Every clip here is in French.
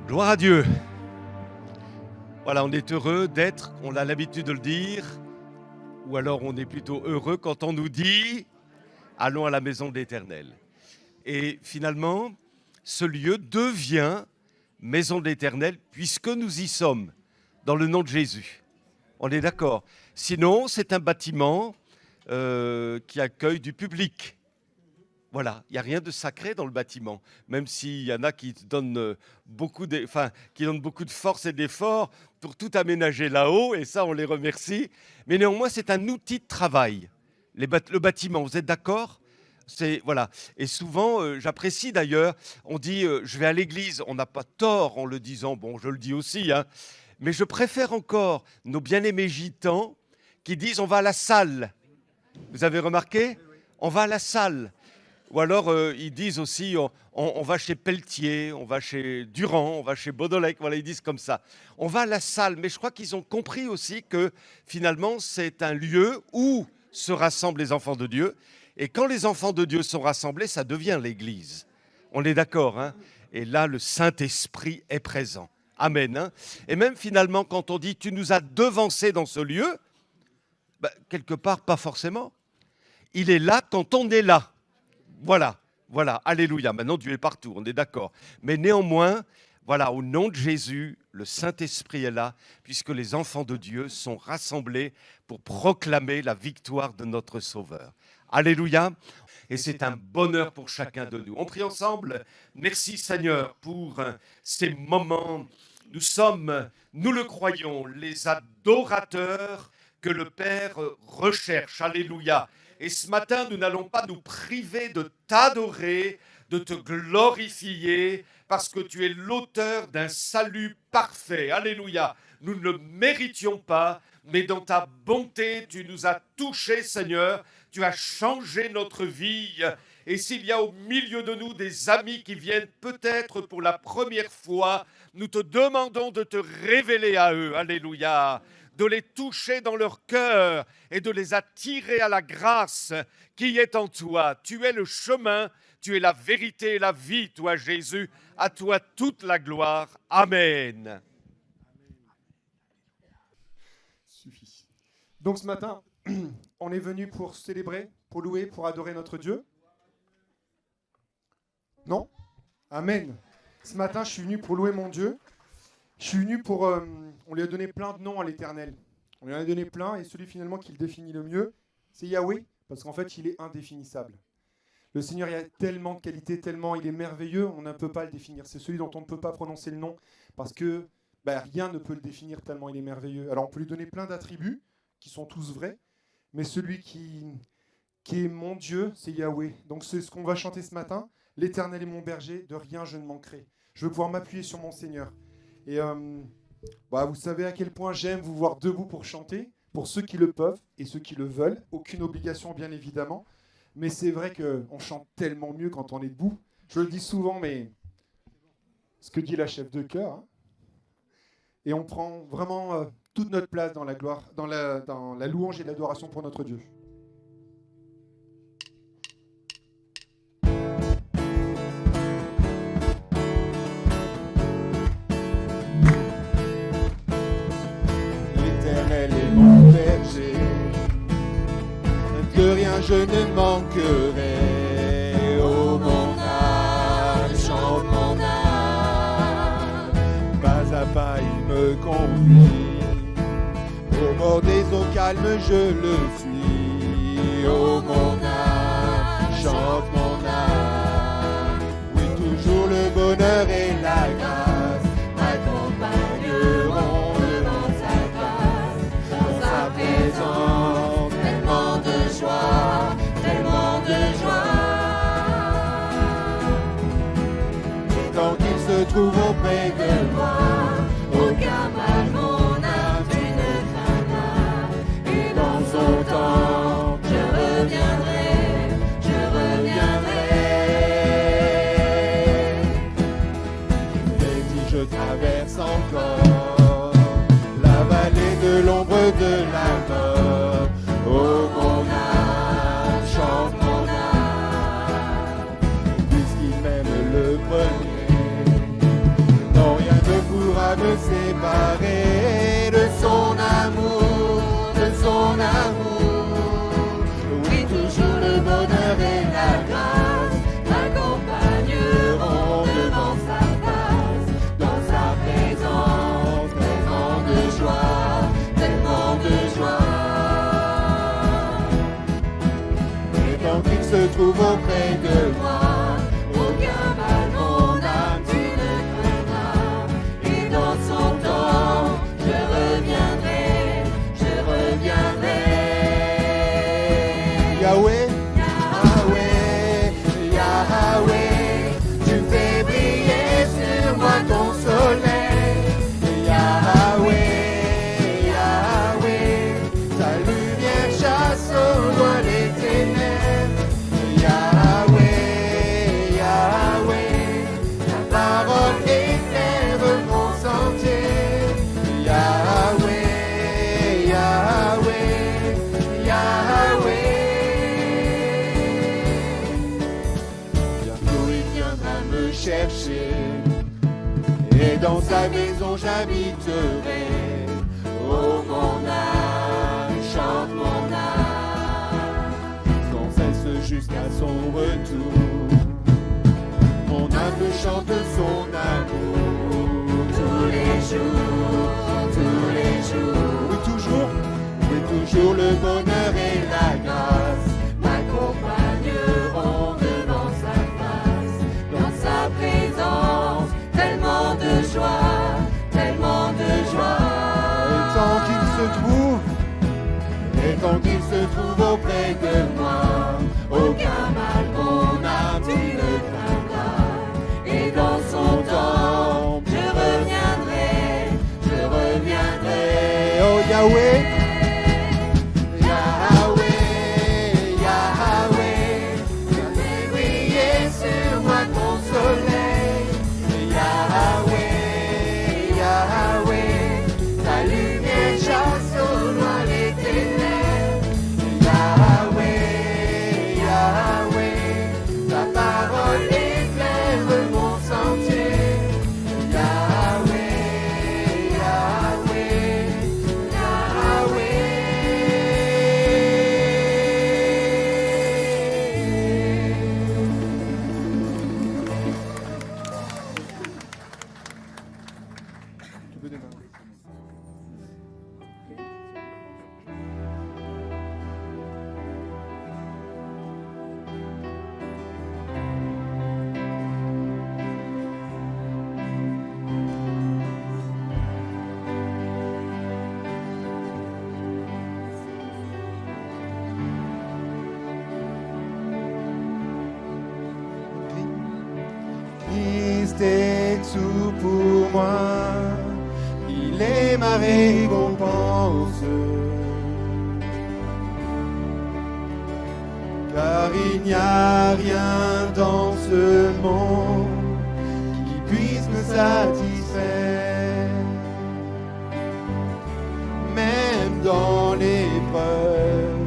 Gloire à Dieu. Voilà, on est heureux d'être, on a l'habitude de le dire, ou alors on est plutôt heureux quand on nous dit « Allons à la maison de l'Éternel ». Et finalement, ce lieu devient maison de l'Éternel puisque nous y sommes, dans le nom de Jésus. On est d'accord. Sinon, c'est un bâtiment qui accueille du public. Voilà, il n'y a rien de sacré dans le bâtiment, même s'il y en a qui donnent beaucoup de force et d'efforts pour tout aménager là-haut, et ça, on les remercie. Mais néanmoins, c'est un outil de travail, le bâtiment, vous êtes d'accord ? Voilà. Et souvent, j'apprécie d'ailleurs, on dit je vais à l'église, on n'a pas tort en le disant, bon, je le dis aussi, hein, mais je préfère encore nos bien-aimés gitans qui disent on va à la salle. Vous avez remarqué ? On va à la salle. Ou alors, ils disent aussi, on va chez Pelletier, on va chez Durand, on va chez Baudolec, voilà, ils disent comme ça. On va à la salle, mais je crois qu'ils ont compris aussi que finalement, c'est un lieu où se rassemblent les enfants de Dieu. Et quand les enfants de Dieu sont rassemblés, ça devient l'Église. On est d'accord, hein ? Et là, le Saint-Esprit est présent. Amen. Hein ? Et même finalement, quand on dit « tu nous as devancés dans ce lieu », quelque part, pas forcément. Il est là quand on est là. Voilà, alléluia. Maintenant, Dieu est partout, on est d'accord. Mais néanmoins, voilà, au nom de Jésus, le Saint-Esprit est là, puisque les enfants de Dieu sont rassemblés pour proclamer la victoire de notre Sauveur. Alléluia. Et c'est un bonheur pour chacun de nous. On prie ensemble. Merci Seigneur pour ces moments. Nous sommes, nous le croyons, les adorateurs que le Père recherche. Alléluia. Et ce matin, nous n'allons pas nous priver de t'adorer, de te glorifier, parce que tu es l'auteur d'un salut parfait. Alléluia. Nous ne le méritions pas, mais dans ta bonté, tu nous as touchés, Seigneur. Tu as changé notre vie. Et s'il y a au milieu de nous des amis qui viennent peut-être pour la première fois, nous te demandons de te révéler à eux. Alléluia. De les toucher dans leur cœur et de les attirer à la grâce qui est en toi. Tu es le chemin, tu es la vérité et la vie, toi Jésus. À toi toute la gloire. Amen. Suffit. Donc ce matin, on est venu pour célébrer, pour louer, pour adorer notre Dieu. Non ? Amen. Ce matin, je suis venu pour louer mon Dieu. Je suis venu pour... on lui a donné plein de noms à l'Éternel. On lui en a donné plein, et celui finalement qui le définit le mieux, c'est Yahweh, parce qu'en fait, il est indéfinissable. Le Seigneur, il a tellement de qualités, tellement il est merveilleux, on ne peut pas le définir. C'est celui dont on ne peut pas prononcer le nom, parce que rien ne peut le définir tellement il est merveilleux. Alors on peut lui donner plein d'attributs, qui sont tous vrais, mais celui qui est mon Dieu, c'est Yahweh. Donc c'est ce qu'on va chanter ce matin. L'Éternel est mon berger, de rien je ne manquerai. Je veux pouvoir m'appuyer sur mon Seigneur. Et vous savez à quel point j'aime vous voir debout pour chanter, pour ceux qui le peuvent et ceux qui le veulent. Aucune obligation, bien évidemment. Mais c'est vrai qu'on chante tellement mieux quand on est debout. Je le dis souvent, mais ce que dit la chef de chœur. Hein. Et on prend vraiment toute notre place dans la gloire, dans la louange et l'adoration pour notre Dieu. De rien je ne manquerai. Oh mon âme, chante mon âme. Pas à pas il me conduit. Au bord des eaux calmes je le suis. Oh mon âme, chante mon âme. Oui, toujours le bonheur et la grâce m'accompagneront devant sa grâce. Dans sa présence, tellement de joie. Et tant qu'il se trouve auprès de moi, aucun mal mon âme tu ne craindras. Et dans son temps, je reviendrai. Et si je traverse encore la vallée de l'ombre de la mort, oh mon âme, chante mon âme, puisqu'il m'aime le premier. Non, rien trouve auprès de moi. Aucun mal, mon âme, tu ne craindras. Et dans son temps, je reviendrai. Yahweh, Yahweh, Yahweh, tu fais briller sur moi ton soleil. Yahweh, Yahweh, ta lumière chasse au loin les ténèbres. Yahweh, Yahweh, ta parole éclaire mon sentier. Yahweh, Yahweh, Yahweh. Bientôt il viendra me chercher, et dans sa maison j'habiterai. Oh mon âme, chante mon âme, sans cesse jusqu'à son retour. Mon âme chante son amour tous les jours, tous les jours. Oui, toujours le bonheur et la grâce m'accompagneront devant sa face. Dans sa présence, tellement de joie, tellement de joie. Et tant qu'il se trouve auprès de moi, aucun mal, mon âme, tu ne craindras. Et dans son temps, je reviendrai. Oh Yahweh, Yahweh, Yahweh, fais briller sur moi ton soleil. Yahweh, Yahweh, ta lumière chasse au loin les ténèbres. Yahweh, Yahweh, ta parole éclaire mon sentier. Christ est tout pour moi, il est ma récompense. Car il n'y a rien dans ce monde qui puisse me satisfaire. Même dans l'épreuve,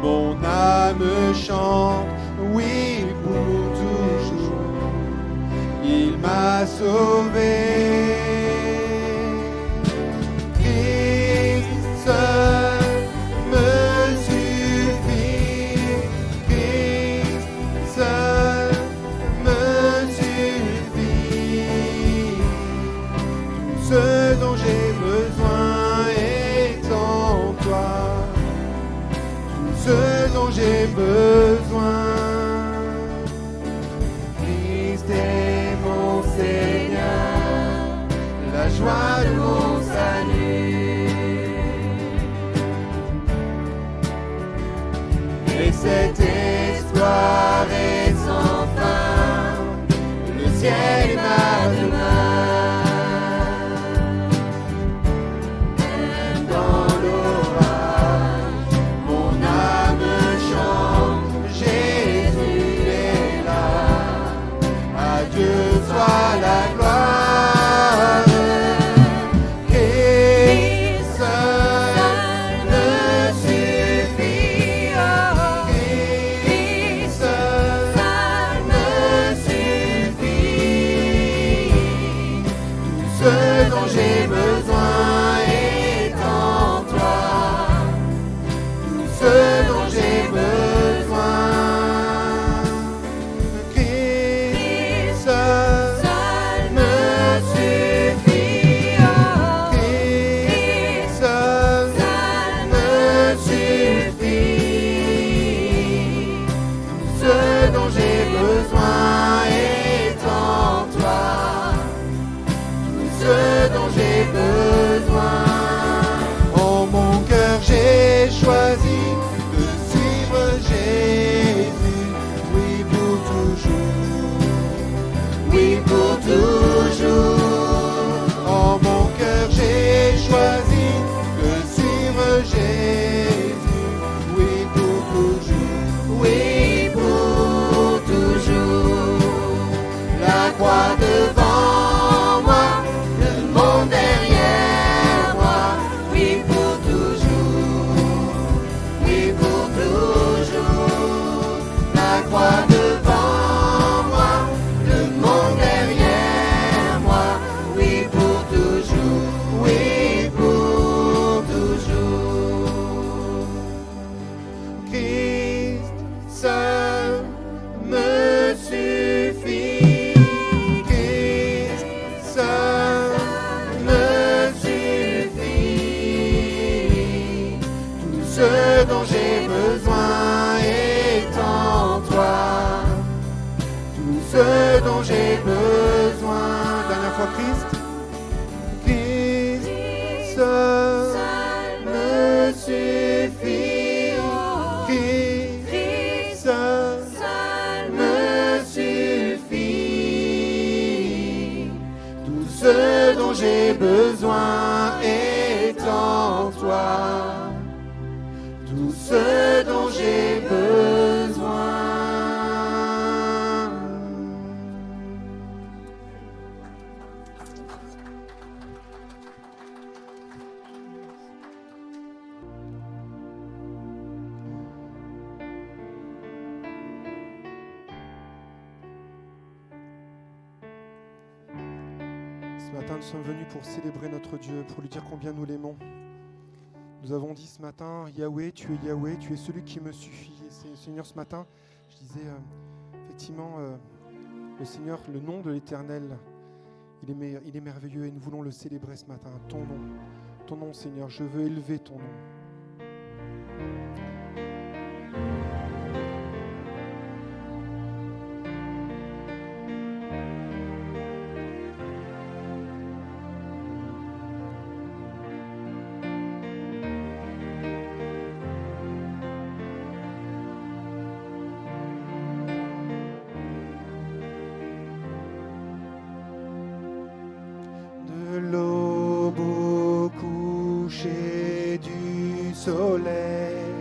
mon âme chante, oui pour toujours. Il m'a sauvé. Christ seul me suffit. Christ seul me suffit. Tout ce dont j'ai besoin est en toi. Tout ce dont j'ai besoin. Christ est mon Seigneur, la joie de mon salut. Et cet espoir est sans fin, le ciel est ma demeure. Même dans l'orage, mon âme chante, Jésus est là. À Dieu soit la gloire. Christ seul me suffit. Christ seul me suffit. Tout ce dont j'ai besoin est en toi. Tout ce dont j'ai besoin. Christ seul me croix devant moi, le monde derrière moi, oui pour toujours, oui pour toujours. La croix devant moi, le monde derrière moi, oui pour toujours, oui pour toujours. Christ seul me suffit, Christ seul me suffit. Tout ce dont j'ai besoin est en toi, tout ce dont j'ai besoin. Dernière fois, Christ seul me suffit, Christ seul me suffit. Tout ce dont j'ai besoin est en toi, tout ce dont j'ai besoin. Ce matin, nous sommes venus pour célébrer notre Dieu, pour lui dire combien nous l'aimons. Nous avons dit ce matin, Yahweh, tu es celui qui me suffit. Et Seigneur, ce matin, je disais, effectivement, le Seigneur, le nom de l'Éternel, il est merveilleux et nous voulons le célébrer ce matin. Ton nom, Seigneur, je veux élever ton nom. De l'aube au coucher du soleil,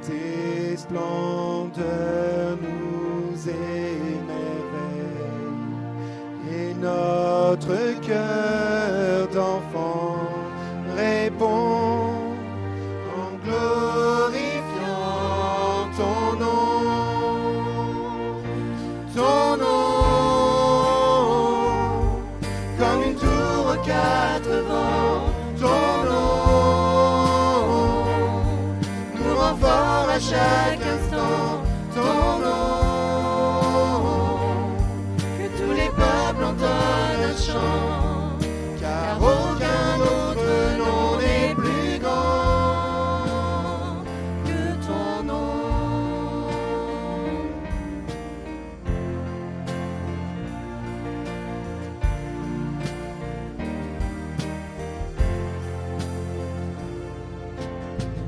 tes splendeurs nous émerveillent, et notre cœur d'enfant répond en glorifiant ton nom, comme une tour aux quatre vents. Ton nom nous rend fort à chaque instant. Ton nom, que tous les peuples entendent un chant, car aucun autre nom n'est plus grand que ton nom.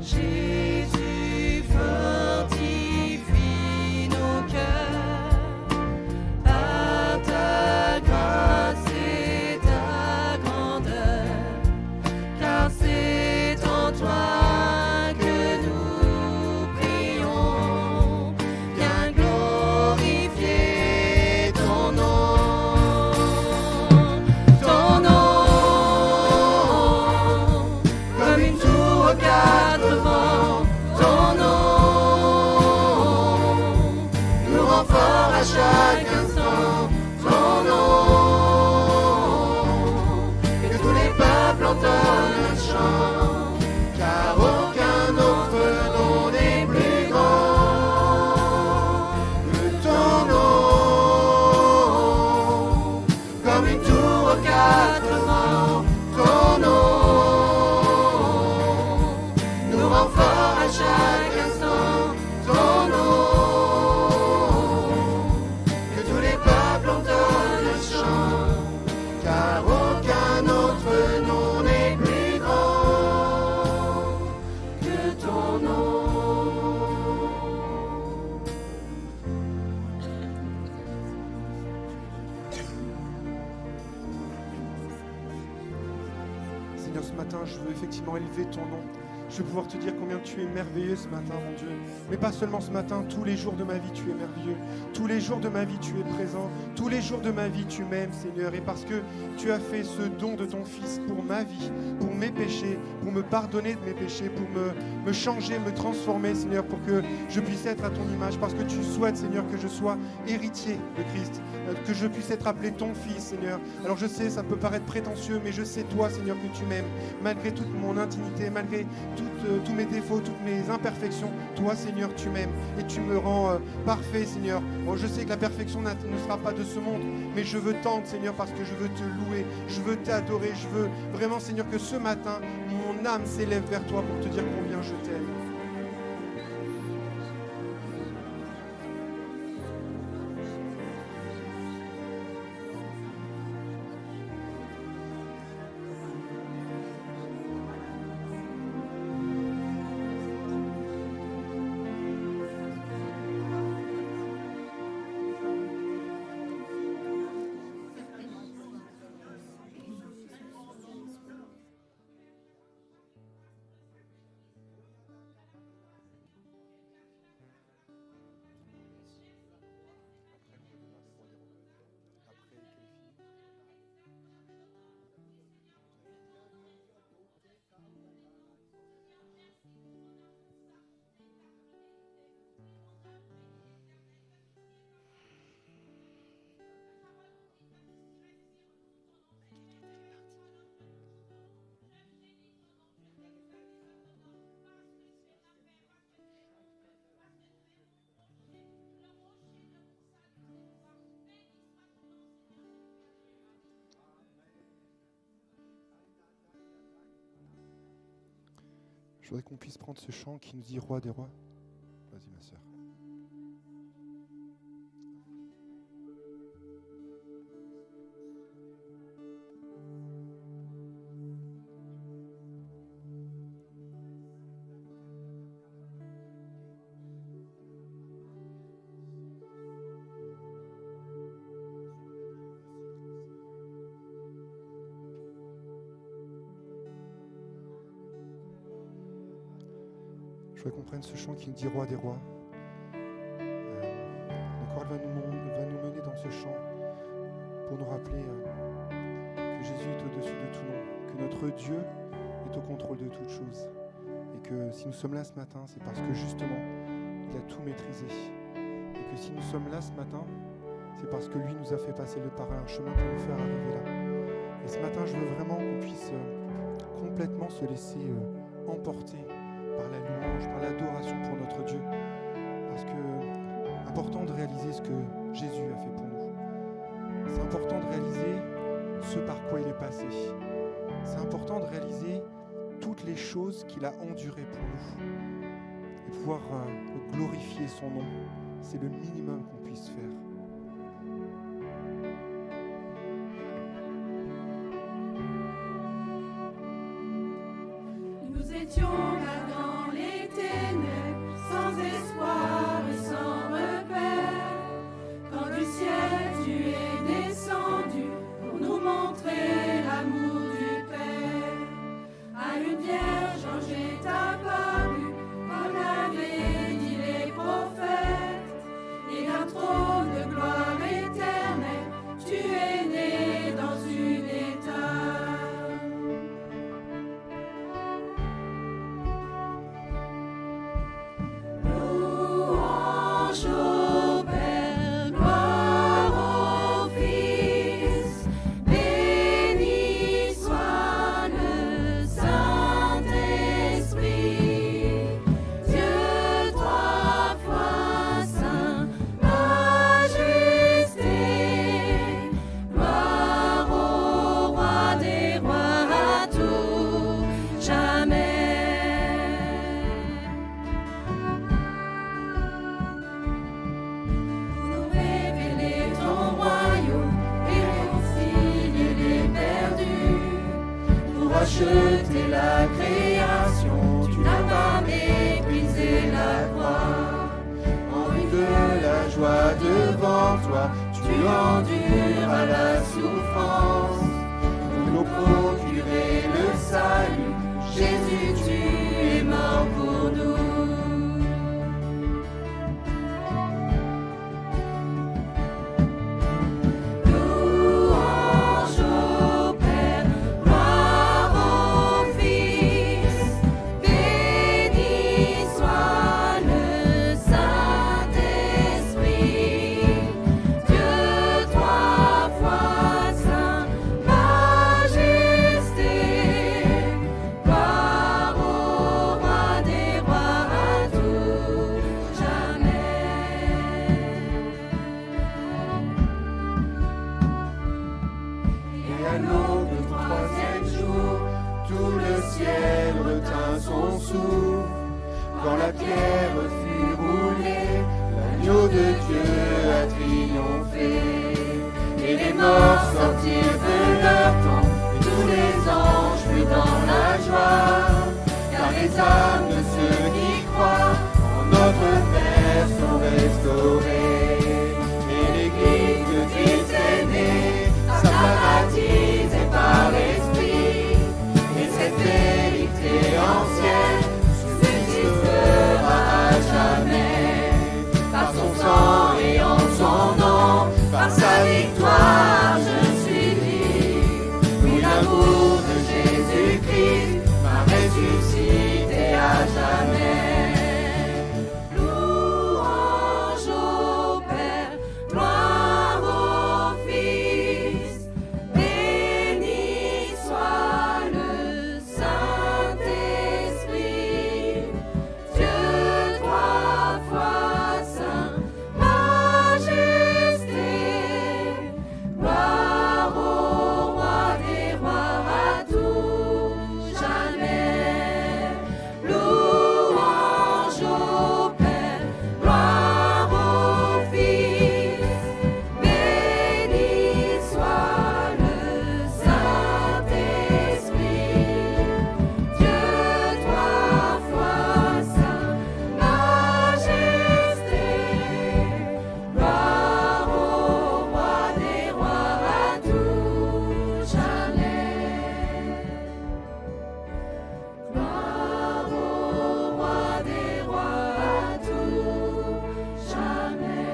Jésus fortifie nos cœurs par ta grâce et ta grandeur, car c'est en toi que nous prions. Viens glorifier ton nom, comme une tour aux quatre vents. Ton nom nous rend fort à chaque instant. Ton nom, que tous les peuples entendent un chant, car aucun autre nom n'est plus grand que ton nom, comme une tour aux quatre vents. Ton nom nous rend fort à chaque instant. Ton nom, que tous les peuples entendent un chant, car aucun autre nom n'est plus grand que ton nom. Seigneur, ce matin, je veux effectivement élever ton nom. je vais pouvoir te dire combien tu es merveilleux ce matin, mon Dieu. Mais pas seulement ce matin, tous les jours de ma vie, tu es merveilleux. Tous les jours de ma vie, tu es présent. Tous les jours de ma vie, tu m'aimes, Seigneur. Et parce que tu as fait ce don de ton Fils pour ma vie, pour mes péchés, pour me pardonner de mes péchés, pour me changer, me transformer, Seigneur, pour que je puisse être à ton image. Parce que tu souhaites, Seigneur, que je sois héritier de Christ, que je puisse être appelé ton Fils, Seigneur. Alors je sais, ça peut paraître prétentieux, mais je sais, toi, Seigneur, que tu m'aimes. Malgré toute mon intimité, malgré tous mes défauts, toutes mes imperfections, toi, Seigneur, tu m'aimes et tu me rends parfait, Seigneur. Bon, je sais que la perfection ne sera pas de ce monde, mais je veux tendre, Seigneur, parce que je veux te louer, je veux t'adorer, je veux vraiment, Seigneur, que ce matin, mon âme s'élève vers toi pour te dire combien je t'aime. Je voudrais qu'on puisse prendre ce chant qui nous dit Roi des rois. Vas-y, ma sœur. Je voudrais qu'on prenne ce chant qui nous dit Roi des rois. Le chorale va nous mener dans ce chant pour nous rappeler que Jésus est au-dessus de tout nom, que notre Dieu est au contrôle de toutes choses. Et que si nous sommes là ce matin, c'est parce que justement, il a tout maîtrisé. Et que si nous sommes là ce matin, c'est parce que lui nous a fait passer par un chemin pour nous faire arriver là. Et ce matin, je veux vraiment qu'on puisse complètement se laisser emporter par la louange, par l'adoration pour notre Dieu. Parce que c'est important de réaliser ce que Jésus a fait pour nous. C'est important de réaliser ce par quoi il est passé. C'est important de réaliser toutes les choses qu'il a endurées pour nous. Et pouvoir glorifier son nom, c'est le minimum qu'on puisse faire. Nous étions là dans les ténèbres, sans espoir et sans repère. Quand du ciel tu es descendu pour nous montrer l'amour du Père. À une vierge ange est apparu, comme l'avaient dit les prophètes. Et d'un trône de gloire éternelle, tu es né dans une étable. Louange au Père, gloire au Fils, béni soit le Saint-Esprit, Dieu trois fois saint, majesté, gloire au Roi des rois à tout jamais. Nous révéler ton royaume et réconcilier les perdus. Pour racheter la création, tu n'as pas méprisé la croix. En vue de la joie devant toi, tu enduras la souffrance. Pour nous procurer le salut, Jésus, tu es morts sortirent de leur tombe, et tous les anges furent dans la joie, car les âmes de ceux qui croient en notre Père sont restaurées. Et l'Église de Christ est née, baptisée par l'Esprit, et cette vérité ancienne subsistera à jamais. Par son sang et en son nom, par sa victoire je suis libre. Oui, l'amour de Jésus-Christ m'a ressuscité à jamais. Louange au Père, gloire au Fils, béni soit le Saint-Esprit, Dieu trois fois saint, majesté, gloire au roi des rois à tout jamais. Louange au Père, gloire au Fils, béni soit le Saint-Esprit, Dieu trois fois saint, majesté, gloire au roi des rois à tout jamais. Gloire au roi des rois à tout jamais.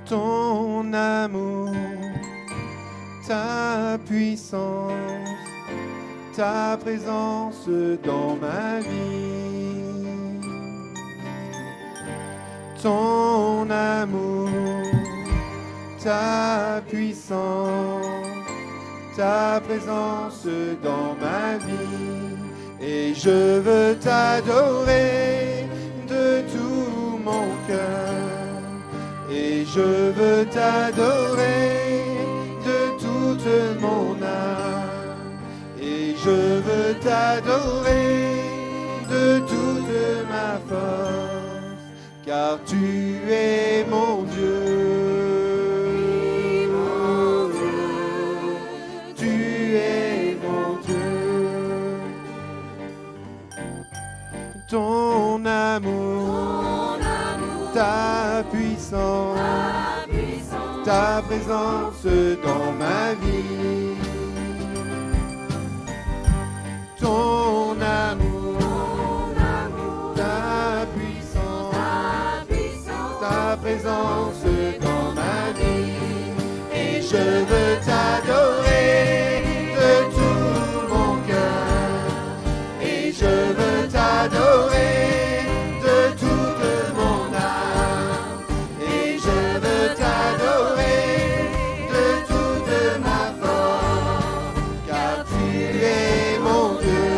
Ton amour, ta puissance, ta présence dans ma vie. Ton amour, ta puissance, ta présence dans ma vie. Et je veux t'adorer de tout mon cœur. Et je veux t'adorer de toute mon âme. Et je veux t'adorer de toute ma force. Car tu es mon Dieu. Mon Dieu, Tu es mon Dieu. Ton amour, ton amour, ta puissance, ta puissance, ta présence dans ma vie. Ton amour, ta puissance, ta présence dans ma vie. Et je veux t'adorer de tout mon cœur. Et je veux t'adorer de toute mon âme. Et je veux t'adorer de toute ma force. Car tu es mon Dieu.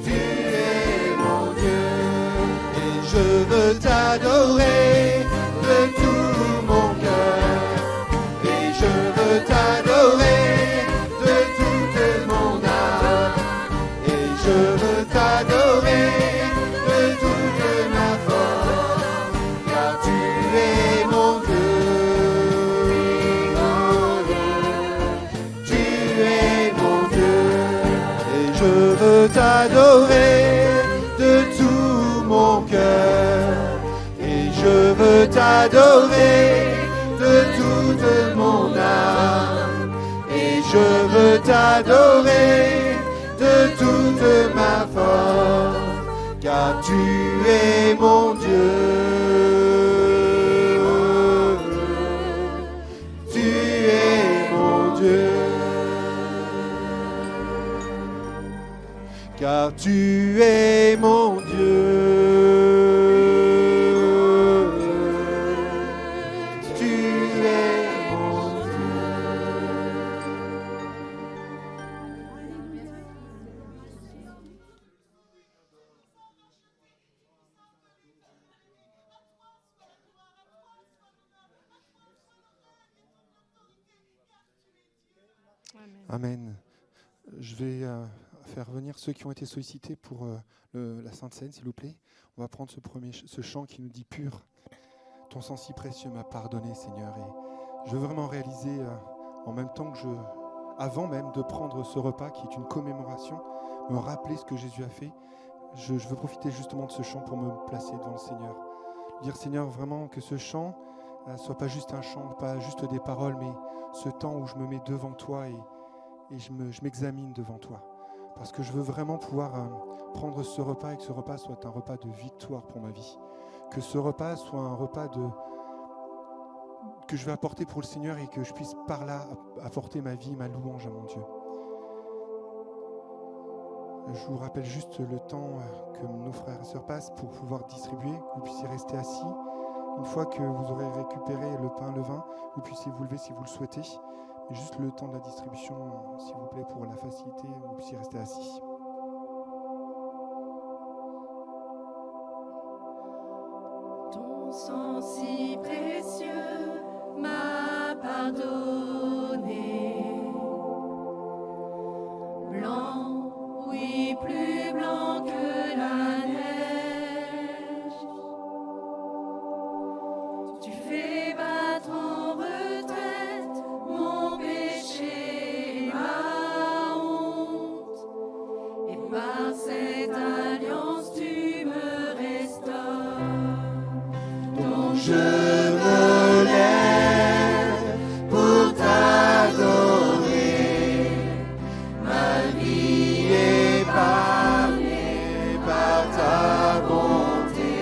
Tu es mon Dieu. Et je veux t'adorer de tout mon cœur. Et je veux t'adorer de toute mon âme. Et je veux t'adorer de toute ma force. Car tu es mon Dieu. Tu es mon Dieu. Et je veux t'adorer de tout mon cœur. Et je veux t'adorer de toute mon âme. Et je veux t'adorer de toute ma force. Car tu es mon Dieu. Tu es mon Dieu. Car tu es mon Dieu. Tu es mon Dieu. Amen. Je vais faire venir ceux qui ont été sollicités pour la Sainte Seine, s'il vous plaît. On va prendre ce chant qui nous dit pur. Ton sang si précieux m'a pardonné, Seigneur. Et je veux vraiment réaliser en même temps que avant même de prendre ce repas qui est une commémoration, me rappeler ce que Jésus a fait. Je veux profiter justement de ce chant pour me placer devant le Seigneur. Dire Seigneur vraiment que ce chant soit pas juste un chant, pas juste des paroles, mais ce temps où je me mets devant toi et je m'examine devant toi. Parce que je veux vraiment pouvoir prendre ce repas et que ce repas soit un repas de victoire pour ma vie. Que ce repas soit un repas que je vais apporter pour le Seigneur et que je puisse par là apporter ma vie, ma louange à mon Dieu. Je vous rappelle juste le temps que nos frères et sœurs passent pour pouvoir distribuer, que vous puissiez rester assis. Une fois que vous aurez récupéré le pain, le vin, vous puissiez vous lever si vous le souhaitez. Mais juste le temps de la distribution, s'il vous plaît, pour la facilité, vous puissiez rester assis. Ton sang si précieux m'a pardonné. Blanc, oui, plus blanc que la neige. Tu fais battre en retraite mon péché et ma honte. Et par cette alliance tu me restaures. Donc Je me lève pour t'adorer. Ma vie est épargnée par ta bonté.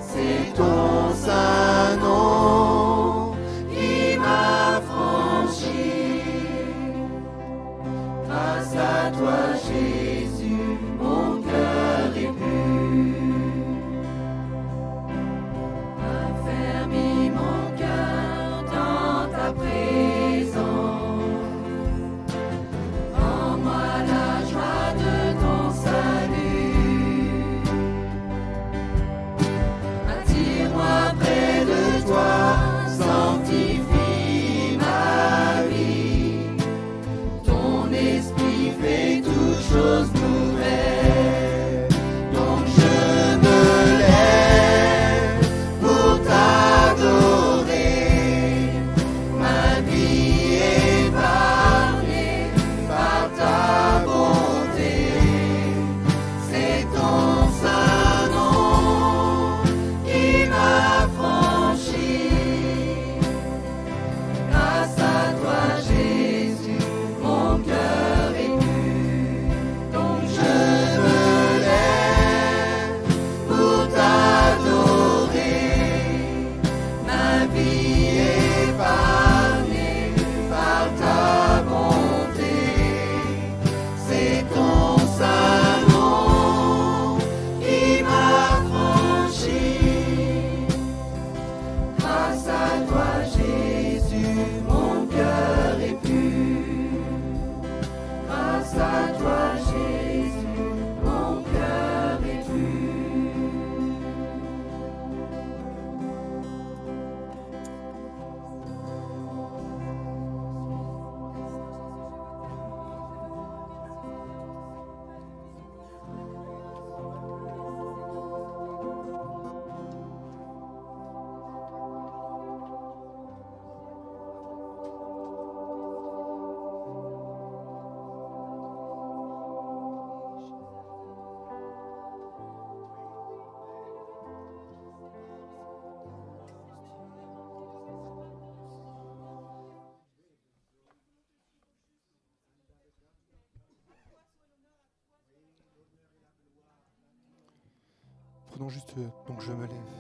C'est ton saint nom qui m'a franchi. Grâce à toi, Jésus, mon cœur est pur. affermis mon cœur dans ta présence. En moi la joie de ton salut. Attire-moi près de toi, sanctifie ma vie. Ton esprit fait toutes choses nouvelles. Donc je me lève pour t'adorer. Ma vie est épargnée par ta bonté. C'est ton saint nom qui m'a franchi. Grâce à toi, Jésus, mon cœur est pur. Donc je me lève pour t'adorer. ma vie est épargnée par ta bonté. C'est ton saint nom qui m'a franchi. Grâce à toi, Jésus, mon cœur est pur. Grâce à toi, Jésus, mon cœur est pur. Prenons juste donc je me lève.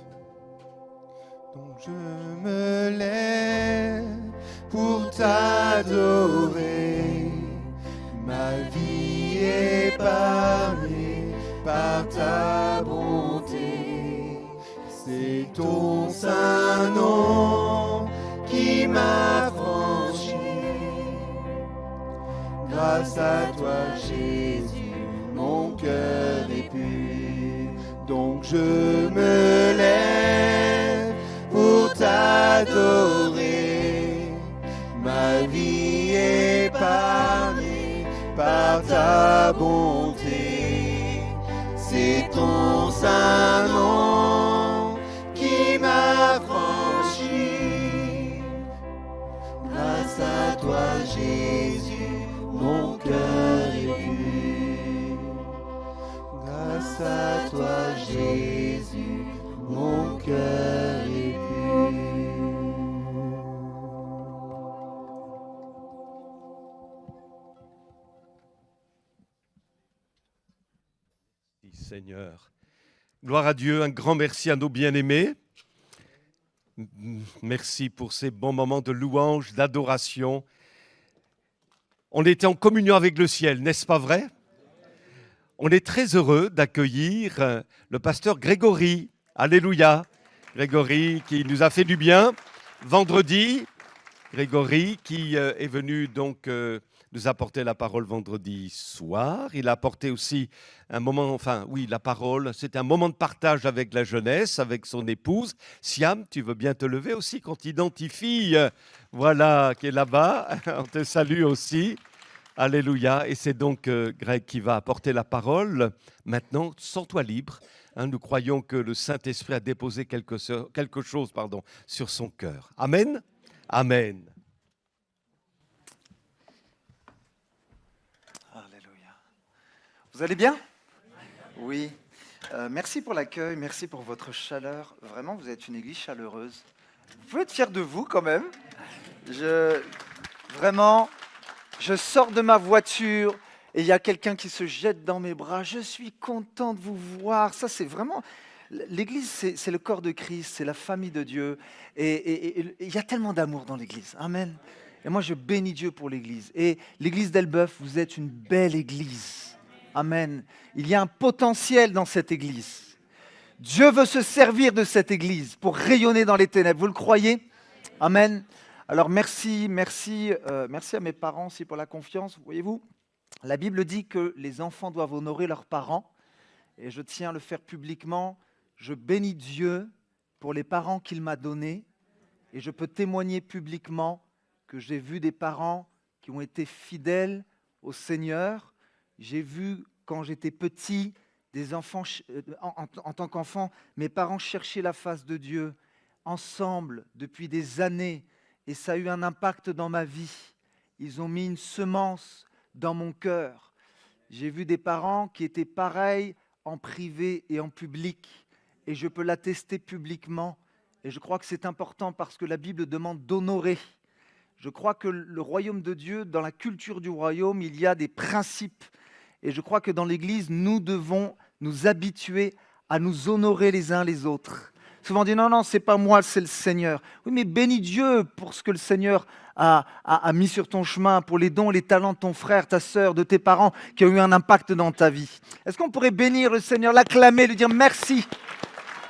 Donc je me lève pour t'adorer. Ma vie est épargnée par ta bonté. C'est ton saint nom qui m'a franchi. Grâce à toi, Jésus, mon cœur est pur. Donc je me lève pour t'adorer. Ma vie est ta bonté. C'est ton saint nom qui m'a franchi. Grâce à toi, Jésus, mon cœur est pur. Grâce à toi, Jésus, mon cœur est pur. Seigneur. Gloire à Dieu, un grand merci à nos bien-aimés. Merci pour ces bons moments de louange, d'adoration. On était en communion avec le ciel, n'est-ce pas vrai? On est très heureux d'accueillir le pasteur Grégory. Alléluia. Grégory qui nous a fait du bien vendredi. Grégory qui est venu donc nous apporter la parole vendredi soir. Il a apporté aussi un moment, la parole, c'était un moment de partage avec la jeunesse, avec son épouse. Siam, tu veux bien te lever aussi qu'on t'identifie, qui est là-bas. On te salue aussi. Alléluia. Et c'est donc Greg qui va apporter la parole. Maintenant, sens-toi libre. Nous croyons que le Saint-Esprit a déposé quelque chose sur son cœur. Amen. Amen. Alléluia. Vous allez bien? Oui. Merci pour l'accueil, merci pour votre chaleur. Vraiment, vous êtes une église chaleureuse. Vous pouvez être fiers de vous quand même. Vraiment, je sors de ma voiture et il y a quelqu'un qui se jette dans mes bras. Je suis content de vous voir. Ça, c'est vraiment... L'église, c'est le corps de Christ, c'est la famille de Dieu. Et il y a tellement d'amour dans l'église. Amen. Et moi, je bénis Dieu pour l'église. Et l'église d'Elbeuf, vous êtes une belle église. Amen. Il y a un potentiel dans cette église. Dieu veut se servir de cette église pour rayonner dans les ténèbres. Vous le croyez? Amen. Alors, merci à mes parents aussi pour la confiance. Voyez-vous, la Bible dit que les enfants doivent honorer leurs parents. Et je tiens à le faire publiquement. Je bénis Dieu pour les parents qu'il m'a donnés et je peux témoigner publiquement que j'ai vu des parents qui ont été fidèles au Seigneur. J'ai vu quand j'étais petit des enfants, en tant qu'enfant, mes parents cherchaient la face de Dieu ensemble depuis des années et ça a eu un impact dans ma vie. Ils ont mis une semence dans mon cœur. J'ai vu des parents qui étaient pareils en privé et en public. Et je peux l'attester publiquement. Et je crois que c'est important parce que la Bible demande d'honorer. Je crois que le royaume de Dieu, dans la culture du royaume, il y a des principes. Et je crois que dans l'Église, nous devons nous habituer à nous honorer les uns les autres. Souvent on dit non, c'est pas moi, c'est le Seigneur. Oui, mais bénis Dieu pour ce que le Seigneur a mis sur ton chemin, pour les dons, les talents de ton frère, ta sœur, de tes parents, qui ont eu un impact dans ta vie. Est-ce qu'on pourrait bénir le Seigneur, l'acclamer, lui dire merci?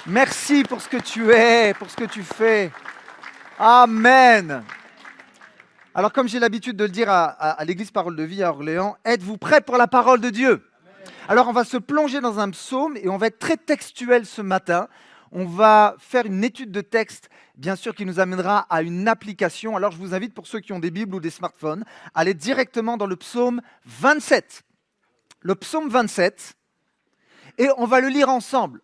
Merci pour ce que tu es, pour ce que tu fais. Amen. Alors, comme j'ai l'habitude de le dire à l'Église Parole de Vie à Orléans, êtes-vous prêts pour la parole de Dieu? Alors, on va se plonger dans un psaume et on va être très textuel ce matin. On va faire une étude de texte, bien sûr, qui nous amènera à une application. Alors, je vous invite, pour ceux qui ont des Bibles ou des smartphones, à aller directement dans le psaume 27. Le psaume 27, et on va le lire ensemble.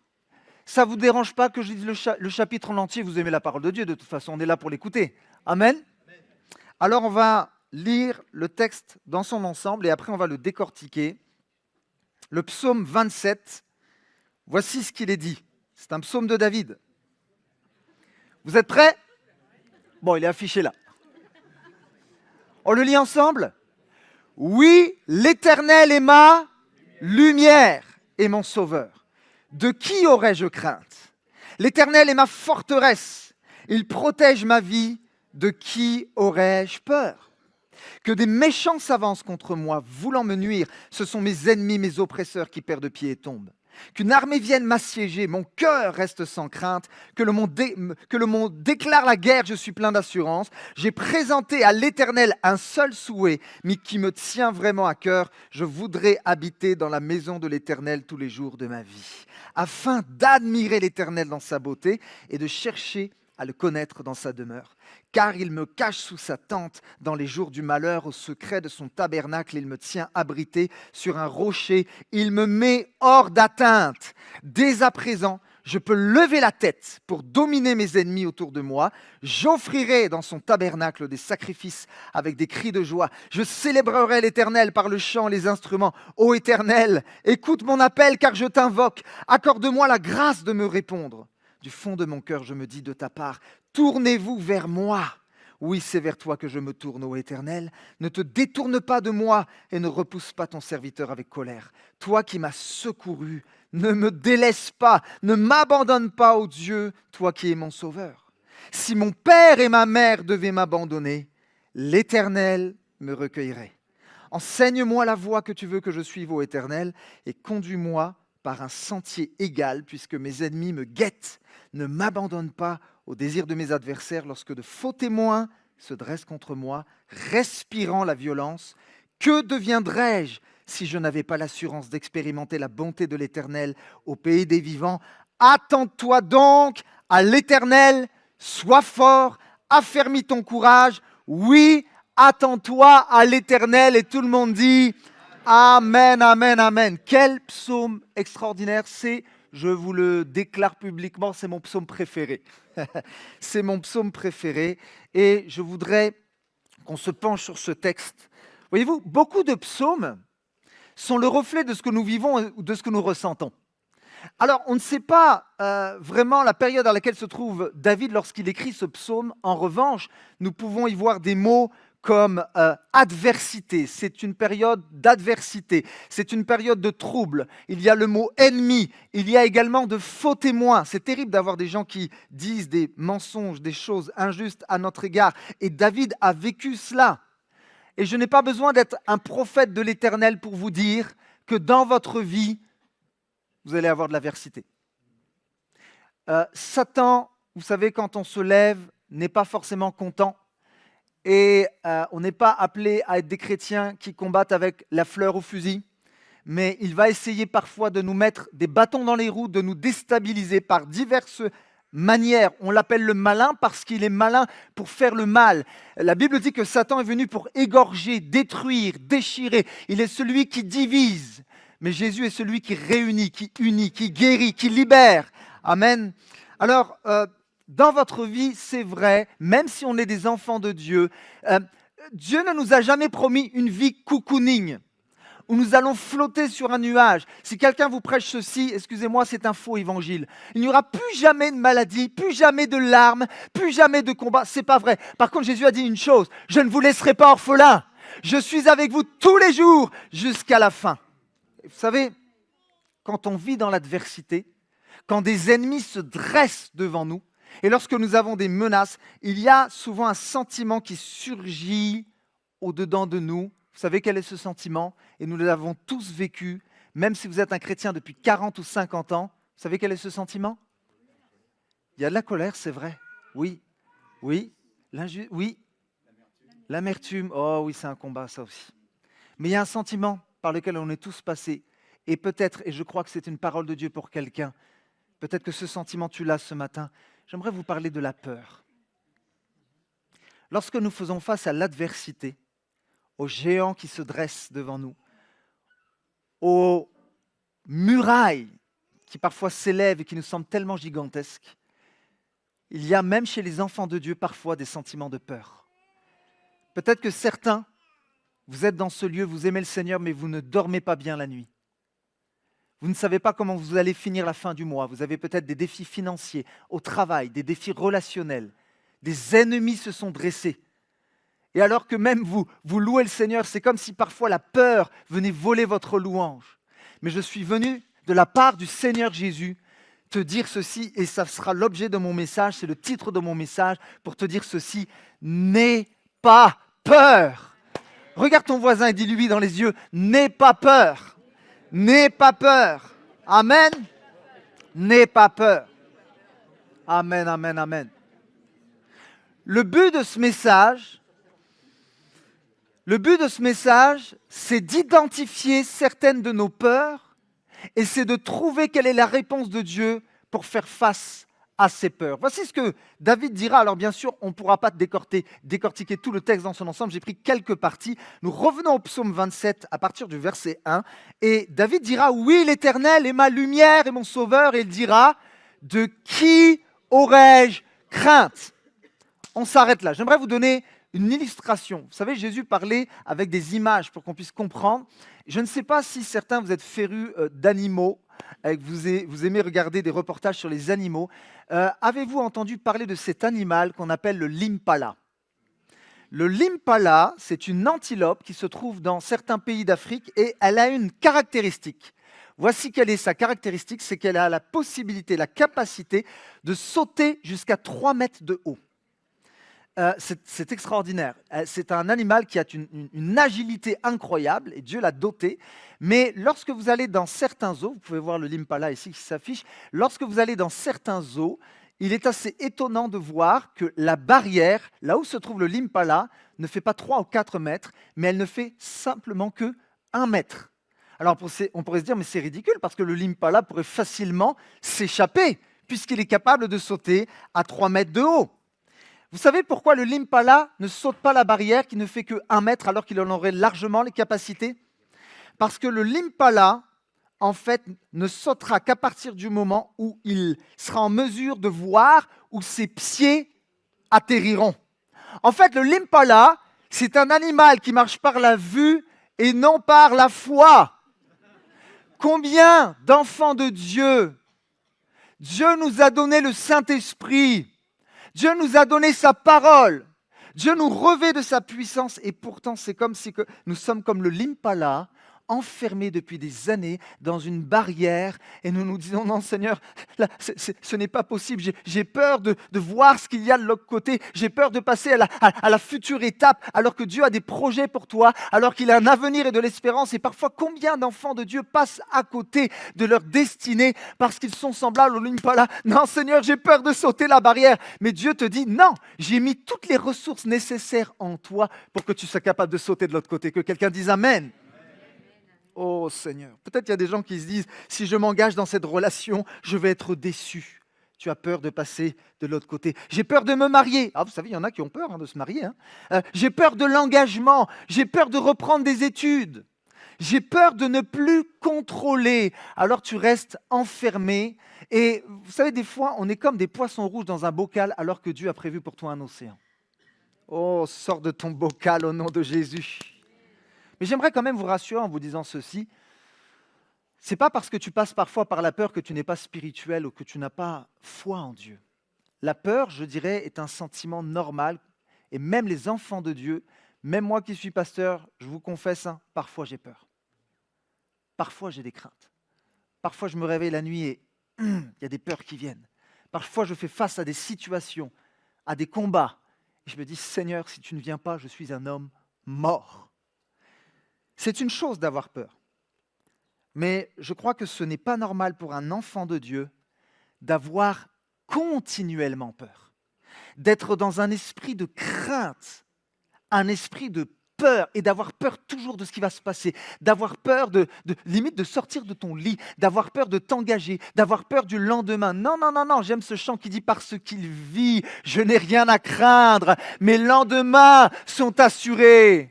Ça ne vous dérange pas que je dise le chapitre en entier? Vous aimez la parole de Dieu, de toute façon, on est là pour l'écouter. Amen. Alors, on va lire le texte dans son ensemble et après, on va le décortiquer. Le psaume 27, voici ce qu'il est dit. C'est un psaume de David. Vous êtes prêts? Bon, il est affiché là. On le lit ensemble? Oui, l'Éternel est ma lumière et mon sauveur. De qui aurais-je crainte? L'Éternel est ma forteresse. Il protège ma vie. De qui aurais-je peur? Que des méchants s'avancent contre moi, voulant me nuire. Ce sont mes ennemis, mes oppresseurs qui perdent pied et tombent. Qu'une armée vienne m'assiéger, mon cœur reste sans crainte. Que le monde déclare la guerre, je suis plein d'assurance. J'ai présenté à l'Éternel un seul souhait, mais qui me tient vraiment à cœur. Je voudrais habiter dans la maison de l'Éternel tous les jours de ma vie, afin d'admirer l'Éternel dans sa beauté et de chercher à le connaître dans sa demeure. Car il me cache sous sa tente dans les jours du malheur, au secret de son tabernacle, il me tient abrité sur un rocher, il me met hors d'atteinte. Dès à présent, je peux lever la tête pour dominer mes ennemis autour de moi. J'offrirai dans son tabernacle des sacrifices avec des cris de joie. Je célébrerai l'Éternel par le chant et les instruments. Ô Éternel, écoute mon appel car je t'invoque. Accorde-moi la grâce de me répondre. Du fond de mon cœur, je me dis de ta part, tournez-vous vers moi. Oui, c'est vers toi que je me tourne, ô Éternel. Ne te détourne pas de moi et ne repousse pas ton serviteur avec colère. Toi qui m'as secouru, ne me délaisse pas, ne m'abandonne pas, ô Dieu, toi qui es mon sauveur. Si mon père et ma mère devaient m'abandonner, l'Éternel me recueillerait. Enseigne-moi la voie que tu veux que je suive, ô Éternel, et conduis-moi par un sentier égal, puisque mes ennemis me guettent. Ne m'abandonne pas au désir de mes adversaires lorsque de faux témoins se dressent contre moi, respirant la violence. Que deviendrais-je si je n'avais pas l'assurance d'expérimenter la bonté de l'Éternel au pays des vivants? Attends-toi donc à l'Éternel, sois fort, affermis ton courage. Oui, attends-toi à l'Éternel. Et tout le monde dit Amen, amen, amen. Quel psaume extraordinaire, c'est, je vous le déclare publiquement, c'est mon psaume préféré. C'est mon psaume préféré. Et je voudrais qu'on se penche sur ce texte. Voyez-vous, beaucoup de psaumes sont le reflet de ce que nous vivons ou de ce que nous ressentons. Alors, on ne sait pas vraiment la période dans laquelle se trouve David lorsqu'il écrit ce psaume. En revanche, nous pouvons y voir des mots comme adversité. C'est une période d'adversité. C'est une période de trouble. Il y a le mot ennemi. Il y a également de faux témoins. C'est terrible d'avoir des gens qui disent des mensonges, des choses injustes à notre égard. Et David a vécu cela. Et je n'ai pas besoin d'être un prophète de l'Éternel pour vous dire que dans votre vie, vous allez avoir de l'adversité. Satan, vous savez, quand on se lève, n'est pas forcément content. Et on n'est pas appelé à être des chrétiens qui combattent avec la fleur au fusil, mais il va essayer parfois de nous mettre des bâtons dans les roues, de nous déstabiliser par diverses manière. On l'appelle le malin parce qu'il est malin pour faire le mal. La Bible dit que Satan est venu pour égorger, détruire, déchirer. Il est celui qui divise. Mais Jésus est celui qui réunit, qui unit, qui guérit, qui libère. Amen. Alors, dans votre vie, c'est vrai, même si on est des enfants de Dieu, Dieu ne nous a jamais promis une vie cocooning, où nous allons flotter sur un nuage. Si quelqu'un vous prêche ceci, excusez-moi, c'est un faux évangile. Il n'y aura plus jamais de maladie, plus jamais de larmes, plus jamais de combat. C'est pas vrai. Par contre, Jésus a dit une chose, je ne vous laisserai pas orphelins. Je suis avec vous tous les jours jusqu'à la fin. Vous savez, quand on vit dans l'adversité, quand des ennemis se dressent devant nous, et lorsque nous avons des menaces, il y a souvent un sentiment qui surgit au-dedans de nous. Vous savez quel est ce sentiment? Et nous l'avons tous vécu, même si vous êtes un chrétien depuis 40 ou 50 ans. Vous savez quel est ce sentiment? Il y a de la colère, c'est vrai. Oui, oui, oui. L'amertume, oh oui, c'est un combat, ça aussi. Mais il y a un sentiment par lequel on est tous passés. Et peut-être, et je crois que c'est une parole de Dieu pour quelqu'un, peut-être que ce sentiment, tu l'as ce matin. J'aimerais vous parler de la peur. Lorsque nous faisons face à l'adversité, aux géants qui se dressent devant nous, aux murailles qui parfois s'élèvent et qui nous semblent tellement gigantesques, il y a même chez les enfants de Dieu parfois des sentiments de peur. Peut-être que certains, vous êtes dans ce lieu, vous aimez le Seigneur, mais vous ne dormez pas bien la nuit. Vous ne savez pas comment vous allez finir la fin du mois. Vous avez peut-être des défis financiers, au travail, des défis relationnels. Des ennemis se sont dressés. Et alors que même vous louez le Seigneur, c'est comme si parfois la peur venait voler votre louange. Mais je suis venu de la part du Seigneur Jésus te dire ceci, et ça sera l'objet de mon message, c'est le titre de mon message, pour te dire ceci, n'aie pas peur. Regarde ton voisin et dis-lui dans les yeux, n'aie pas peur. N'aie pas peur. Amen. N'aie pas peur. Amen, amen, amen. Le but de ce message, c'est d'identifier certaines de nos peurs et c'est de trouver quelle est la réponse de Dieu pour faire face assez peur. Voici ce que David dira. Alors bien sûr, on ne pourra pas décortiquer tout le texte dans son ensemble. J'ai pris quelques parties. Nous revenons au psaume 27 à partir du verset 1. Et David dira, oui, l'Éternel est ma lumière et mon sauveur. Et il dira, de qui aurais-je crainte? On s'arrête là. J'aimerais vous donner une illustration. Vous savez, Jésus parlait avec des images pour qu'on puisse comprendre. Je ne sais pas si certains, vous êtes férus d'animaux, que vous aimez regarder des reportages sur les animaux. Avez-vous entendu parler de cet animal qu'on appelle le l'impala? Le l'impala, c'est une antilope qui se trouve dans certains pays d'Afrique et elle a une caractéristique. Voici quelle est sa caractéristique, c'est qu'elle a la possibilité, la capacité de sauter jusqu'à 3 mètres de haut. C'est extraordinaire. C'est un animal qui a une agilité incroyable et Dieu l'a doté. Mais lorsque vous allez dans certains zoos, vous pouvez voir le l'impala ici qui s'affiche, lorsque vous allez dans certains zoos, il est assez étonnant de voir que la barrière, là où se trouve le l'impala, ne fait pas 3 ou 4 mètres, mais elle ne fait simplement que 1 mètre. Alors on pourrait se dire, mais c'est ridicule parce que le l'impala pourrait facilement s'échapper puisqu'il est capable de sauter à 3 mètres de haut. Vous savez pourquoi le l'impala ne saute pas la barrière qui ne fait que 1 mètre alors qu'il en aurait largement les capacités? Parce que le l'impala, en fait, ne sautera qu'à partir du moment où il sera en mesure de voir où ses pieds atterriront. En fait, le l'impala, c'est un animal qui marche par la vue et non par la foi. Combien d'enfants de Dieu nous a donné le Saint-Esprit. Dieu nous a donné sa parole. Dieu nous revêt de sa puissance et pourtant c'est comme si nous sommes comme le l'impala, enfermés depuis des années dans une barrière et nous nous disons non Seigneur, là, ce n'est pas possible, j'ai peur de voir ce qu'il y a de l'autre côté, j'ai peur de passer à la future étape alors que Dieu a des projets pour toi, alors qu'il a un avenir et de l'espérance et parfois combien d'enfants de Dieu passent à côté de leur destinée parce qu'ils sont semblables au l'impala. Non Seigneur, j'ai peur de sauter la barrière, mais Dieu te dit non, j'ai mis toutes les ressources nécessaires en toi pour que tu sois capable de sauter de l'autre côté. Que quelqu'un dise Amen. Oh Seigneur, peut-être il y a des gens qui se disent, si je m'engage dans cette relation, je vais être déçu. Tu as peur de passer de l'autre côté. J'ai peur de me marier. Ah, vous savez, il y en a qui ont peur de se marier. J'ai peur de l'engagement. J'ai peur de reprendre des études. J'ai peur de ne plus contrôler. Alors tu restes enfermé. Et vous savez, des fois, on est comme des poissons rouges dans un bocal alors que Dieu a prévu pour toi un océan. Oh, sors de ton bocal au nom de Jésus. Mais j'aimerais quand même vous rassurer en vous disant ceci. Ce n'est pas parce que tu passes parfois par la peur que tu n'es pas spirituel ou que tu n'as pas foi en Dieu. La peur, je dirais, est un sentiment normal. Et même les enfants de Dieu, même moi qui suis pasteur, je vous confesse, parfois j'ai peur. Parfois j'ai des craintes. Parfois je me réveille la nuit et il y a des peurs qui viennent. Parfois je fais face à des situations, à des combats. Et je me dis, Seigneur, si tu ne viens pas, je suis un homme mort. C'est une chose d'avoir peur. Mais je crois que ce n'est pas normal pour un enfant de Dieu d'avoir continuellement peur, d'être dans un esprit de crainte, un esprit de peur et d'avoir peur toujours de ce qui va se passer, d'avoir peur limite de sortir de ton lit, d'avoir peur de t'engager, d'avoir peur du lendemain. Non, non, non, non, j'aime ce chant qui dit « Parce qu'il vit, je n'ai rien à craindre, mes lendemains sont assurés ».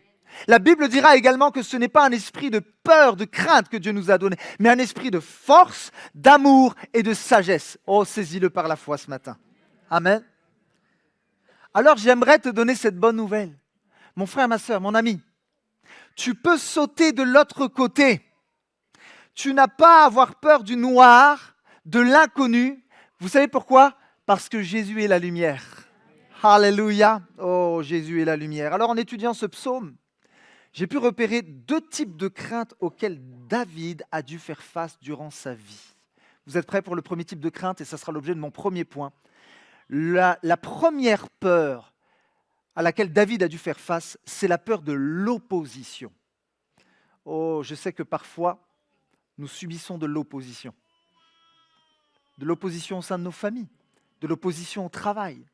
La Bible dira également que ce n'est pas un esprit de peur, de crainte que Dieu nous a donné, mais un esprit de force, d'amour et de sagesse. Oh, saisis-le par la foi ce matin. Amen. Alors j'aimerais te donner cette bonne nouvelle. Mon frère, ma soeur, mon ami, tu peux sauter de l'autre côté. Tu n'as pas à avoir peur du noir, de l'inconnu. Vous savez pourquoi? Parce que Jésus est la lumière. Alléluia. Oh, Jésus est la lumière. Alors en étudiant ce psaume, j'ai pu repérer 2 types de craintes auxquelles David a dû faire face durant sa vie. Vous êtes prêts pour le premier type de crainte et ça sera l'objet de mon premier point. La première peur à laquelle David a dû faire face, c'est la peur de l'opposition. Oh, je sais que parfois, nous subissons de l'opposition. De l'opposition au sein de nos familles, de l'opposition au travail,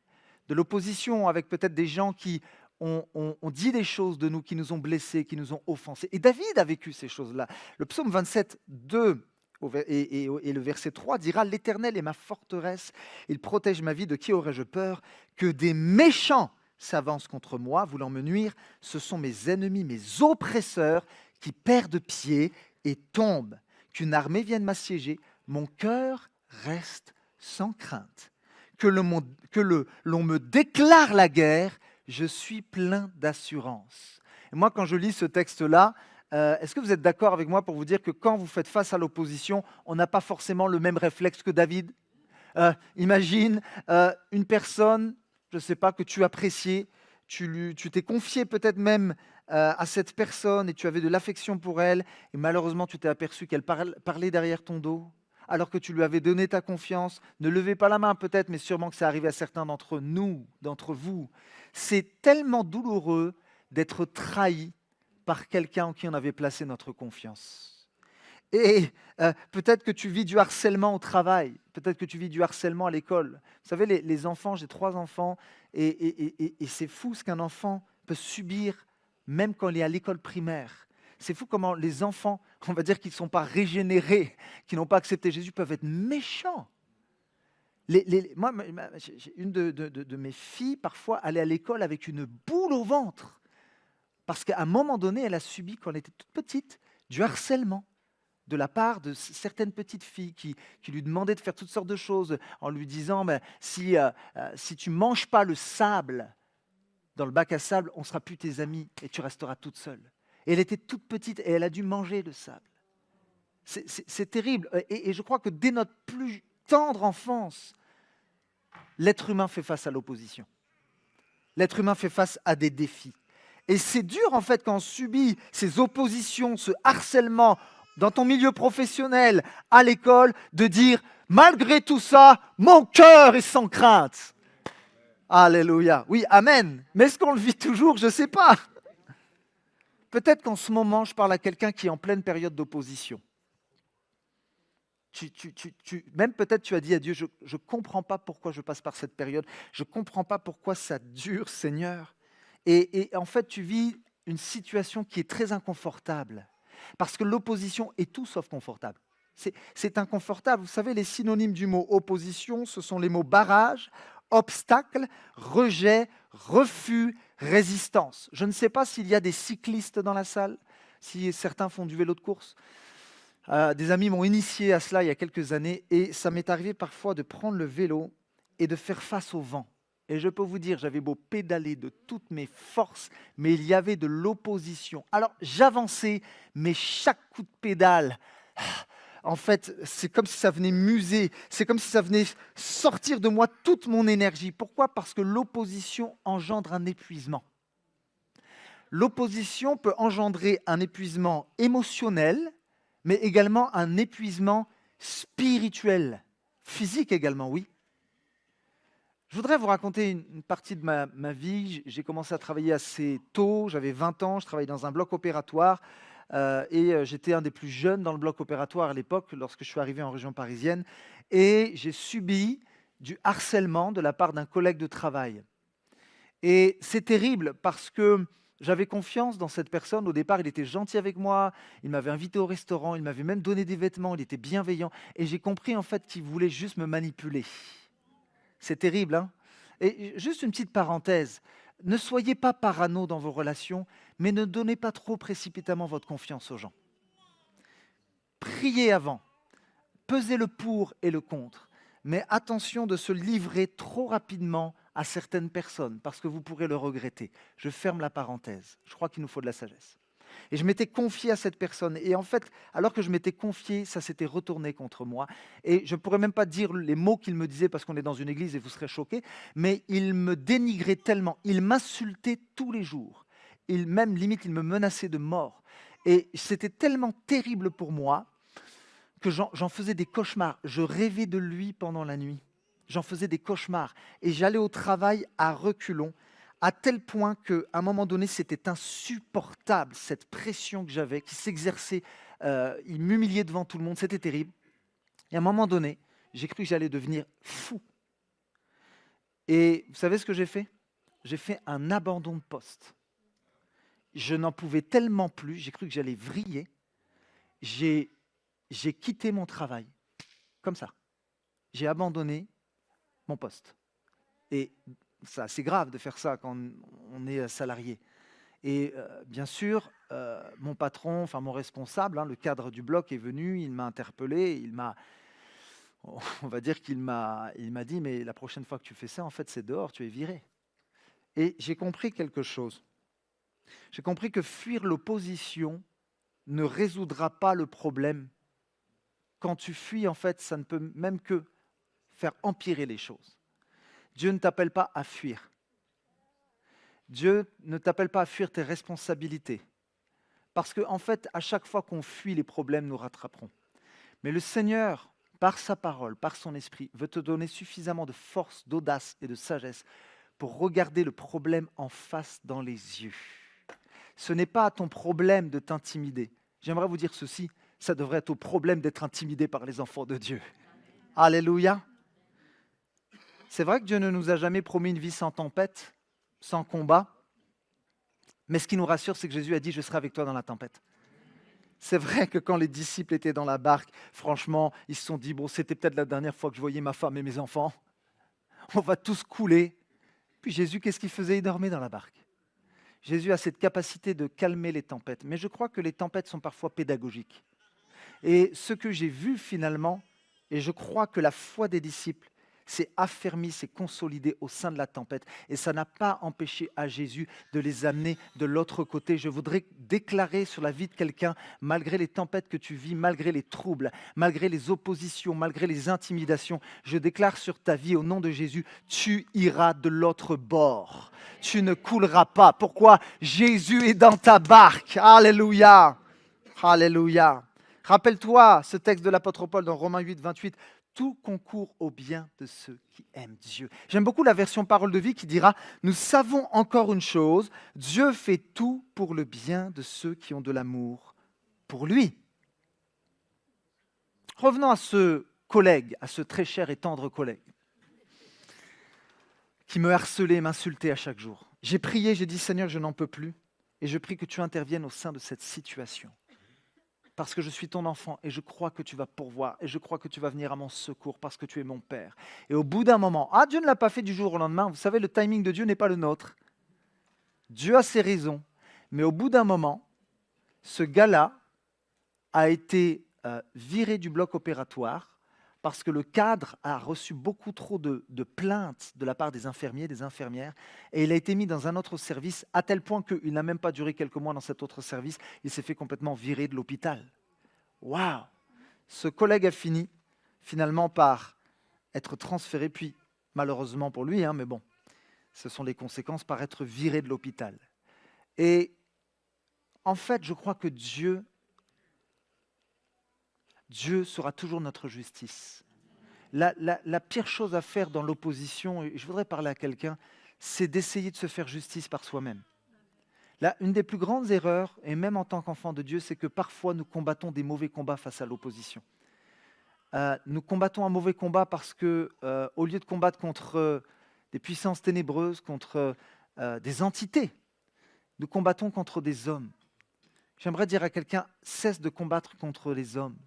de l'opposition avec peut-être des gens qui on dit des choses de nous qui nous ont blessés, qui nous ont offensés. Et David a vécu ces choses-là. Le psaume 27, 2 Et le verset 3 dira, « L'Éternel est ma forteresse, il protège ma vie, de qui aurais-je peur? Que des méchants s'avancent contre moi, voulant me nuire, ce sont mes ennemis, mes oppresseurs, qui perdent pied et tombent. Qu'une armée vienne m'assiéger, mon cœur reste sans crainte. Que l'on me déclare la guerre, je suis plein d'assurance. » Et moi, quand je lis ce texte-là, est-ce que vous êtes d'accord avec moi pour vous dire que quand vous faites face à l'opposition, on n'a pas forcément le même réflexe que David? Imagine une personne, je ne sais pas, que tu appréciais, tu t'es confié peut-être même à cette personne et tu avais de l'affection pour elle, et malheureusement tu t'es aperçu qu'elle parlait derrière ton dos, alors que tu lui avais donné ta confiance. Ne levez pas la main peut-être, mais sûrement que c'est arrivé à certains d'entre nous, d'entre vous. C'est tellement douloureux d'être trahi par quelqu'un en qui on avait placé notre confiance. Et peut-être que tu vis du harcèlement au travail, peut-être que tu vis du harcèlement à l'école. Vous savez, les enfants, j'ai 3 enfants, et c'est fou ce qu'un enfant peut subir même quand il est à l'école primaire. C'est fou comment les enfants, on va dire qu'ils ne sont pas régénérés, qui n'ont pas accepté Jésus, peuvent être méchants. Moi, j'ai une de mes filles, parfois, allait à l'école avec une boule au ventre. Parce qu'à un moment donné, elle a subi, quand elle était toute petite, du harcèlement de la part de certaines petites filles qui lui demandaient de faire toutes sortes de choses en lui disant si tu ne manges pas le sable dans le bac à sable, on ne sera plus tes amis et tu resteras toute seule. Et elle était toute petite et elle a dû manger le sable. C'est terrible. Et je crois que dès notre plus tendre enfance, l'être humain fait face à l'opposition. L'être humain fait face à des défis. Et c'est dur, en fait, quand on subit ces oppositions, ce harcèlement dans ton milieu professionnel, à l'école, de dire, malgré tout ça, mon cœur est sans crainte. Alléluia. Oui, amen. Mais est-ce qu'on le vit toujours? Je ne sais pas. Peut-être qu'en ce moment, je parle à quelqu'un qui est en pleine période d'opposition. Même peut-être tu as dit à Dieu, je ne comprends pas pourquoi je passe par cette période. Je ne comprends pas pourquoi ça dure, Seigneur. Et en fait, tu vis une situation qui est très inconfortable. Parce que l'opposition est tout sauf confortable. C'est inconfortable. Vous savez, les synonymes du mot opposition, ce sont les mots barrage, obstacle, rejet, refus, résistance. Je ne sais pas s'il y a des cyclistes dans la salle, si certains font du vélo de course. Des amis m'ont initié à cela il y a quelques années et ça m'est arrivé parfois de prendre le vélo et de faire face au vent. Et je peux vous dire, j'avais beau pédaler de toutes mes forces, mais il y avait de l'opposition. Alors j'avançais, mais chaque coup de pédale, en fait, c'est comme si ça venait muser, c'est comme si ça venait sortir de moi toute mon énergie. Pourquoi? Parce que l'opposition engendre un épuisement. L'opposition peut engendrer un épuisement émotionnel, mais également un épuisement spirituel, physique également, oui. Je voudrais vous raconter une partie de ma vie. J'ai commencé à travailler assez tôt, j'avais 20 ans, je travaillais dans un bloc opératoire et j'étais un des plus jeunes dans le bloc opératoire à l'époque lorsque je suis arrivé en région parisienne et j'ai subi du harcèlement de la part d'un collègue de travail. Et c'est terrible parce que j'avais confiance dans cette personne. Au départ, il était gentil avec moi, il m'avait invité au restaurant, il m'avait même donné des vêtements, il était bienveillant et j'ai compris en fait qu'il voulait juste me manipuler. C'est terrible, hein? Et juste une petite parenthèse, ne soyez pas parano dans vos relations, mais ne donnez pas trop précipitamment votre confiance aux gens. Priez avant, pesez le pour et le contre, mais attention de se livrer trop rapidement à certaines personnes, parce que vous pourrez le regretter. Je ferme la parenthèse, je crois qu'il nous faut de la sagesse. Et je m'étais confié à cette personne. Et en fait, alors que je m'étais confié, ça s'était retourné contre moi. Et je ne pourrais même pas dire les mots qu'il me disait parce qu'on est dans une église et vous serez choqués. Mais il me dénigrait tellement. Il m'insultait tous les jours. Même limite, il me menaçait de mort. Et c'était tellement terrible pour moi que j'en faisais des cauchemars. Je rêvais de lui pendant la nuit. J'en faisais des cauchemars. Et j'allais au travail à reculons. À tel point qu'à un moment donné, c'était insupportable, cette pression que j'avais, qui s'exerçait. Il m'humiliait devant tout le monde, c'était terrible. Et à un moment donné, j'ai cru que j'allais devenir fou. Et vous savez ce que j'ai fait? J'ai fait un abandon de poste. Je n'en pouvais tellement plus, j'ai cru que j'allais vriller. J'ai j'ai quitté mon travail, comme ça. J'ai abandonné mon poste. Et c'est assez grave de faire ça quand on est salarié. Et bien sûr, mon patron, enfin mon responsable, le cadre du bloc est venu, il m'a interpellé, on va dire il m'a dit, mais la prochaine fois que tu fais ça, en fait, c'est dehors, tu es viré. Et j'ai compris quelque chose. J'ai compris que fuir l'opposition ne résoudra pas le problème. Quand tu fuis, en fait, ça ne peut même que faire empirer les choses. Dieu ne t'appelle pas à fuir. Dieu ne t'appelle pas à fuir tes responsabilités. Parce qu'en fait, à chaque fois qu'on fuit, les problèmes nous rattraperont. Mais le Seigneur, par sa parole, par son esprit, veut te donner suffisamment de force, d'audace et de sagesse pour regarder le problème en face dans les yeux. Ce n'est pas à ton problème de t'intimider. J'aimerais vous dire ceci, ça devrait être au problème d'être intimidé par les enfants de Dieu. Alléluia. C'est vrai que Dieu ne nous a jamais promis une vie sans tempête, sans combat. Mais ce qui nous rassure, c'est que Jésus a dit « Je serai avec toi dans la tempête ». C'est vrai que quand les disciples étaient dans la barque, franchement, ils se sont dit « Bon, c'était peut-être la dernière fois que je voyais ma femme et mes enfants. On va tous couler. » Puis Jésus, qu'est-ce qu'il faisait? Il dormait dans la barque. Jésus a cette capacité de calmer les tempêtes. Mais je crois que les tempêtes sont parfois pédagogiques. Et ce que j'ai vu finalement, et je crois que la foi des disciples s'est affermie, s'est consolidée au sein de la tempête. Et ça n'a pas empêché à Jésus de les amener de l'autre côté. Je voudrais déclarer sur la vie de quelqu'un, malgré les tempêtes que tu vis, malgré les troubles, malgré les oppositions, malgré les intimidations, je déclare sur ta vie au nom de Jésus, tu iras de l'autre bord. Tu ne couleras pas. Pourquoi? Jésus est dans ta barque. Alléluia. Alléluia. Rappelle-toi ce texte de l'apôtre Paul dans Romains 8, 28. Tout concourt au bien de ceux qui aiment Dieu. J'aime beaucoup la version Parole de vie qui dira « Nous savons encore une chose, Dieu fait tout pour le bien de ceux qui ont de l'amour pour lui. » Revenons à ce collègue, à ce très cher et tendre collègue qui me harcelait, m'insultait à chaque jour. J'ai prié, j'ai dit « Seigneur, je n'en peux plus et je prie que tu interviennes au sein de cette situation. » Parce que je suis ton enfant et je crois que tu vas pourvoir et je crois que tu vas venir à mon secours parce que tu es mon Père. Et au bout d'un moment, Dieu ne l'a pas fait du jour au lendemain. Vous savez, le timing de Dieu n'est pas le nôtre. Dieu a ses raisons. Mais au bout d'un moment, ce gars-là a été viré du bloc opératoire parce que le cadre a reçu beaucoup trop de plaintes de la part des infirmiers, des infirmières, et il a été mis dans un autre service, à tel point qu'il n'a même pas duré quelques mois dans cet autre service, il s'est fait complètement virer de l'hôpital. Waouh! Ce collègue a fini finalement par être transféré, puis malheureusement pour lui, mais bon, ce sont les conséquences, par être viré de l'hôpital. Et en fait, je crois que Dieu sera toujours notre justice. La pire chose à faire dans l'opposition, et je voudrais parler à quelqu'un, c'est d'essayer de se faire justice par soi-même. Une des plus grandes erreurs, et même en tant qu'enfant de Dieu, c'est que parfois nous combattons des mauvais combats face à l'opposition. Nous combattons un mauvais combat parce que, au lieu de combattre contre des puissances ténébreuses, contre des entités, nous combattons contre des hommes. J'aimerais dire à quelqu'un, cesse de combattre contre les hommes.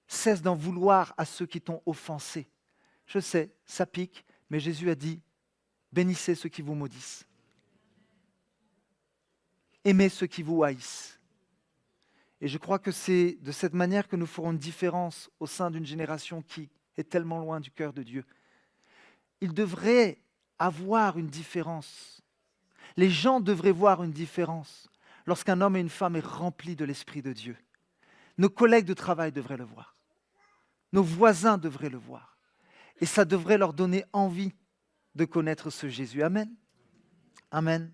Cesse d'en vouloir à ceux qui t'ont offensé. Je sais, ça pique, mais Jésus a dit, bénissez ceux qui vous maudissent. Aimez ceux qui vous haïssent. Et je crois que c'est de cette manière que nous ferons une différence au sein d'une génération qui est tellement loin du cœur de Dieu. Il devrait avoir une différence. Les gens devraient voir une différence lorsqu'un homme et une femme est remplis de l'Esprit de Dieu. Nos collègues de travail devraient le voir. Nos voisins devraient le voir. Et ça devrait leur donner envie de connaître ce Jésus. Amen. Amen.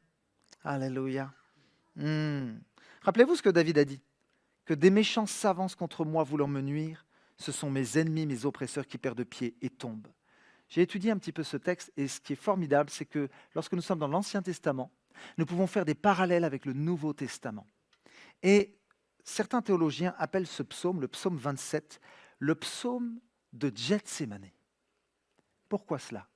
Alléluia. Rappelez-vous ce que David a dit. Que des méchants s'avancent contre moi voulant me nuire. Ce sont mes ennemis, mes oppresseurs qui perdent pied et tombent. J'ai étudié un petit peu ce texte et ce qui est formidable, c'est que lorsque nous sommes dans l'Ancien Testament, nous pouvons faire des parallèles avec le Nouveau Testament. Et certains théologiens appellent ce psaume, le psaume 27, le psaume de Gethsémane. Pourquoi cela?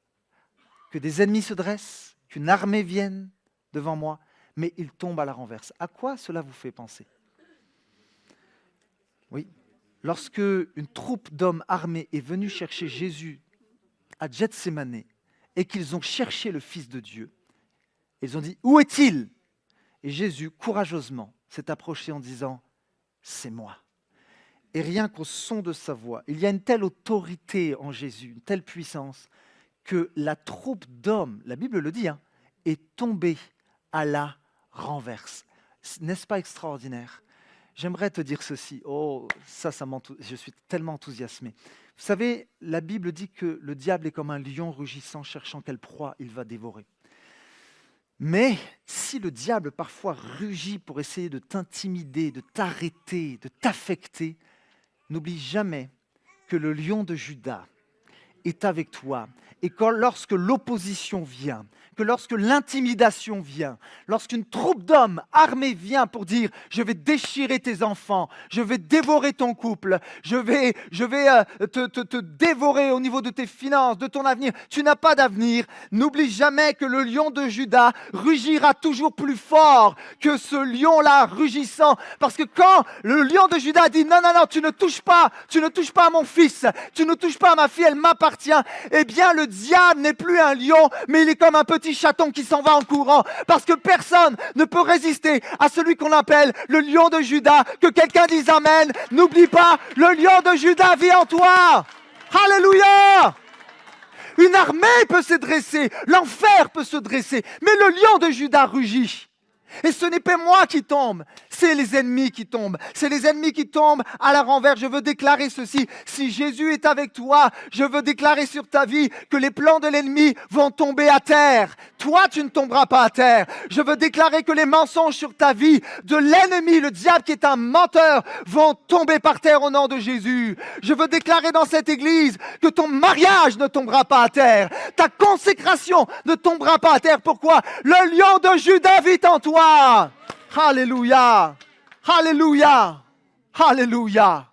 Que des ennemis se dressent, qu'une armée vienne devant moi, mais ils tombent à la renverse. À quoi cela vous fait penser? Oui, lorsque une troupe d'hommes armés est venue chercher Jésus à Gethsémané et qu'ils ont cherché le Fils de Dieu, ils ont dit « Où est-il » Et Jésus, courageusement, s'est approché en disant « C'est moi ». Et rien qu'au son de sa voix, il y a une telle autorité en Jésus, une telle puissance, que la troupe d'hommes, la Bible le dit, est tombée à la renverse. N'est-ce pas extraordinaire ? J'aimerais te dire ceci. Oh, je suis tellement enthousiasmé. Vous savez, la Bible dit que le diable est comme un lion rugissant, cherchant quelle proie il va dévorer. Mais si le diable parfois rugit pour essayer de t'intimider, de t'arrêter, de t'affecter, n'oublie jamais que le lion de Juda est avec toi. Et lorsque l'opposition vient, que lorsque l'intimidation vient, lorsqu'une troupe d'hommes armés vient pour dire « je vais déchirer tes enfants, je vais dévorer ton couple, je vais te dévorer au niveau de tes finances, de ton avenir, tu n'as pas d'avenir », n'oublie jamais que le lion de Juda rugira toujours plus fort que ce lion-là rugissant. Parce que quand le lion de Juda dit « non, non, non, tu ne touches pas à mon fils, tu ne touches pas à ma fille, elle m'appartient », eh bien le diable n'est plus un lion, mais il est comme un petit chaton qui s'en va en courant, parce que personne ne peut résister à celui qu'on appelle le lion de Juda. Que quelqu'un dise amen. N'oublie pas, le lion de Juda vit en toi. Alléluia. Une armée peut se dresser, l'enfer peut se dresser, mais le lion de Juda rugit. Et ce n'est pas moi qui tombe, c'est les ennemis qui tombent. C'est les ennemis qui tombent à la renverse. Je veux déclarer ceci. Si Jésus est avec toi, je veux déclarer sur ta vie que les plans de l'ennemi vont tomber à terre. Toi, tu ne tomberas pas à terre. Je veux déclarer que les mensonges sur ta vie de l'ennemi, le diable qui est un menteur, vont tomber par terre au nom de Jésus. Je veux déclarer dans cette église que ton mariage ne tombera pas à terre. Ta consécration ne tombera pas à terre. Pourquoi ? Le lion de Juda vit en toi. Alléluia, alléluia, alléluia.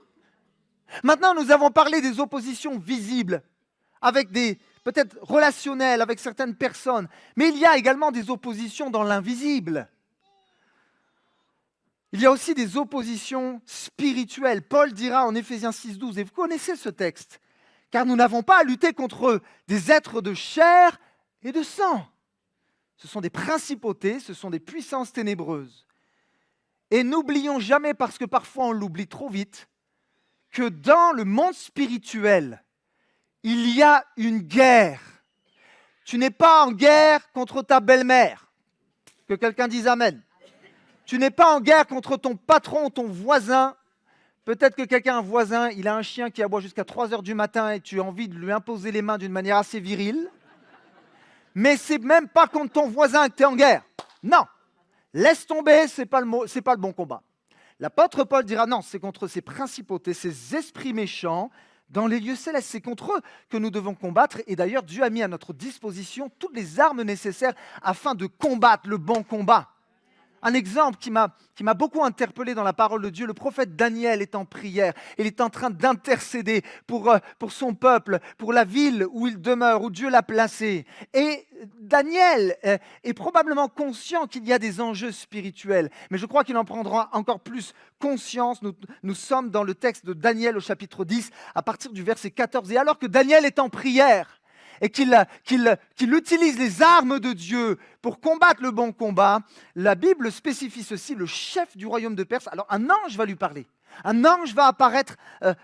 Maintenant, nous avons parlé des oppositions visibles, avec des peut-être relationnelles avec certaines personnes, mais il y a également des oppositions dans l'invisible. Il y a aussi des oppositions spirituelles. Paul dira en Éphésiens 6,12, et vous connaissez ce texte, car nous n'avons pas à lutter contre des êtres de chair et de sang. Ce sont des principautés, ce sont des puissances ténébreuses. Et n'oublions jamais, parce que parfois on l'oublie trop vite, que dans le monde spirituel, il y a une guerre. Tu n'es pas en guerre contre ta belle-mère. Que quelqu'un dise amen. Tu n'es pas en guerre contre ton patron, ton voisin. Peut-être que quelqu'un, un voisin, il a un chien qui aboie jusqu'à 3 heures du matin et tu as envie de lui imposer les mains d'une manière assez virile. Mais c'est même pas contre ton voisin que tu es en guerre. Non, laisse tomber, c'est pas le bon combat. L'apôtre Paul dira non, c'est contre ces principautés, ces esprits méchants dans les lieux célestes. C'est contre eux que nous devons combattre. Et d'ailleurs, Dieu a mis à notre disposition toutes les armes nécessaires afin de combattre le bon combat. Un exemple qui m'a beaucoup interpellé dans la parole de Dieu, le prophète Daniel est en prière. Il est en train d'intercéder pour son peuple, pour la ville où il demeure, où Dieu l'a placé. Et Daniel est probablement conscient qu'il y a des enjeux spirituels, mais je crois qu'il en prendra encore plus conscience. Nous sommes dans le texte de Daniel au chapitre 10, à partir du verset 14. Et alors que Daniel est en prière, et qu'il utilise les armes de Dieu pour combattre le bon combat, la Bible spécifie ceci, le chef du royaume de Perse. Alors un ange va lui parler. Un ange va apparaître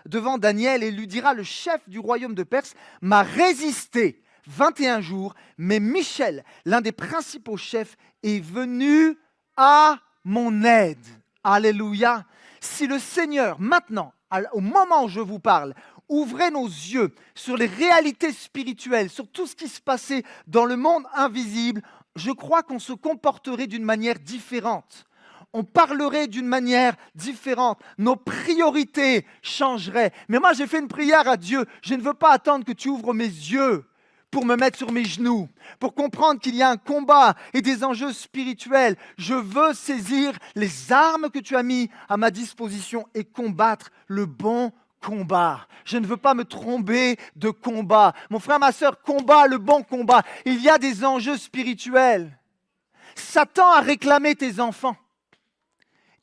devant Daniel et lui dira, le chef du royaume de Perse m'a résisté 21 jours, mais Michel, l'un des principaux chefs, est venu à mon aide. Alléluia. Si le Seigneur, maintenant, au moment où je vous parle, ouvrez nos yeux sur les réalités spirituelles, sur tout ce qui se passait dans le monde invisible, je crois qu'on se comporterait d'une manière différente. On parlerait d'une manière différente. Nos priorités changeraient. Mais moi, j'ai fait une prière à Dieu. Je ne veux pas attendre que tu ouvres mes yeux pour me mettre sur mes genoux, pour comprendre qu'il y a un combat et des enjeux spirituels. Je veux saisir les armes que tu as mises à ma disposition et combattre le bon combat. Je ne veux pas me tromper de combat. Mon frère, ma sœur, combat le bon combat. Il y a des enjeux spirituels. Satan a réclamé tes enfants.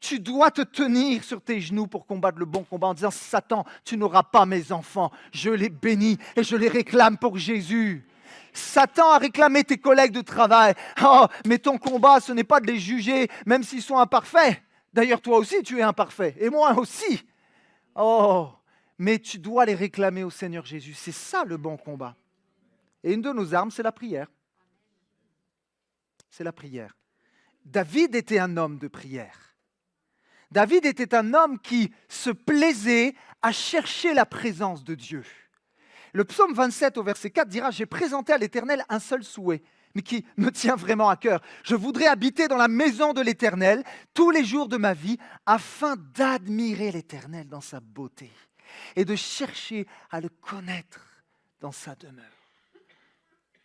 Tu dois te tenir sur tes genoux pour combattre le bon combat en disant, Satan, tu n'auras pas mes enfants. Je les bénis et je les réclame pour Jésus. Satan a réclamé tes collègues de travail. Oh, mais ton combat, ce n'est pas de les juger, même s'ils sont imparfaits. D'ailleurs, toi aussi, tu es imparfait. Et moi aussi. Oh, mais tu dois les réclamer au Seigneur Jésus. C'est ça le bon combat. Et une de nos armes, c'est la prière. C'est la prière. David était un homme de prière. David était un homme qui se plaisait à chercher la présence de Dieu. Le psaume 27 au verset 4 dira « J'ai présenté à l'Éternel un seul souhait, mais qui me tient vraiment à cœur. Je voudrais habiter dans la maison de l'Éternel tous les jours de ma vie, afin d'admirer l'Éternel dans sa beauté et de chercher à le connaître dans sa demeure. »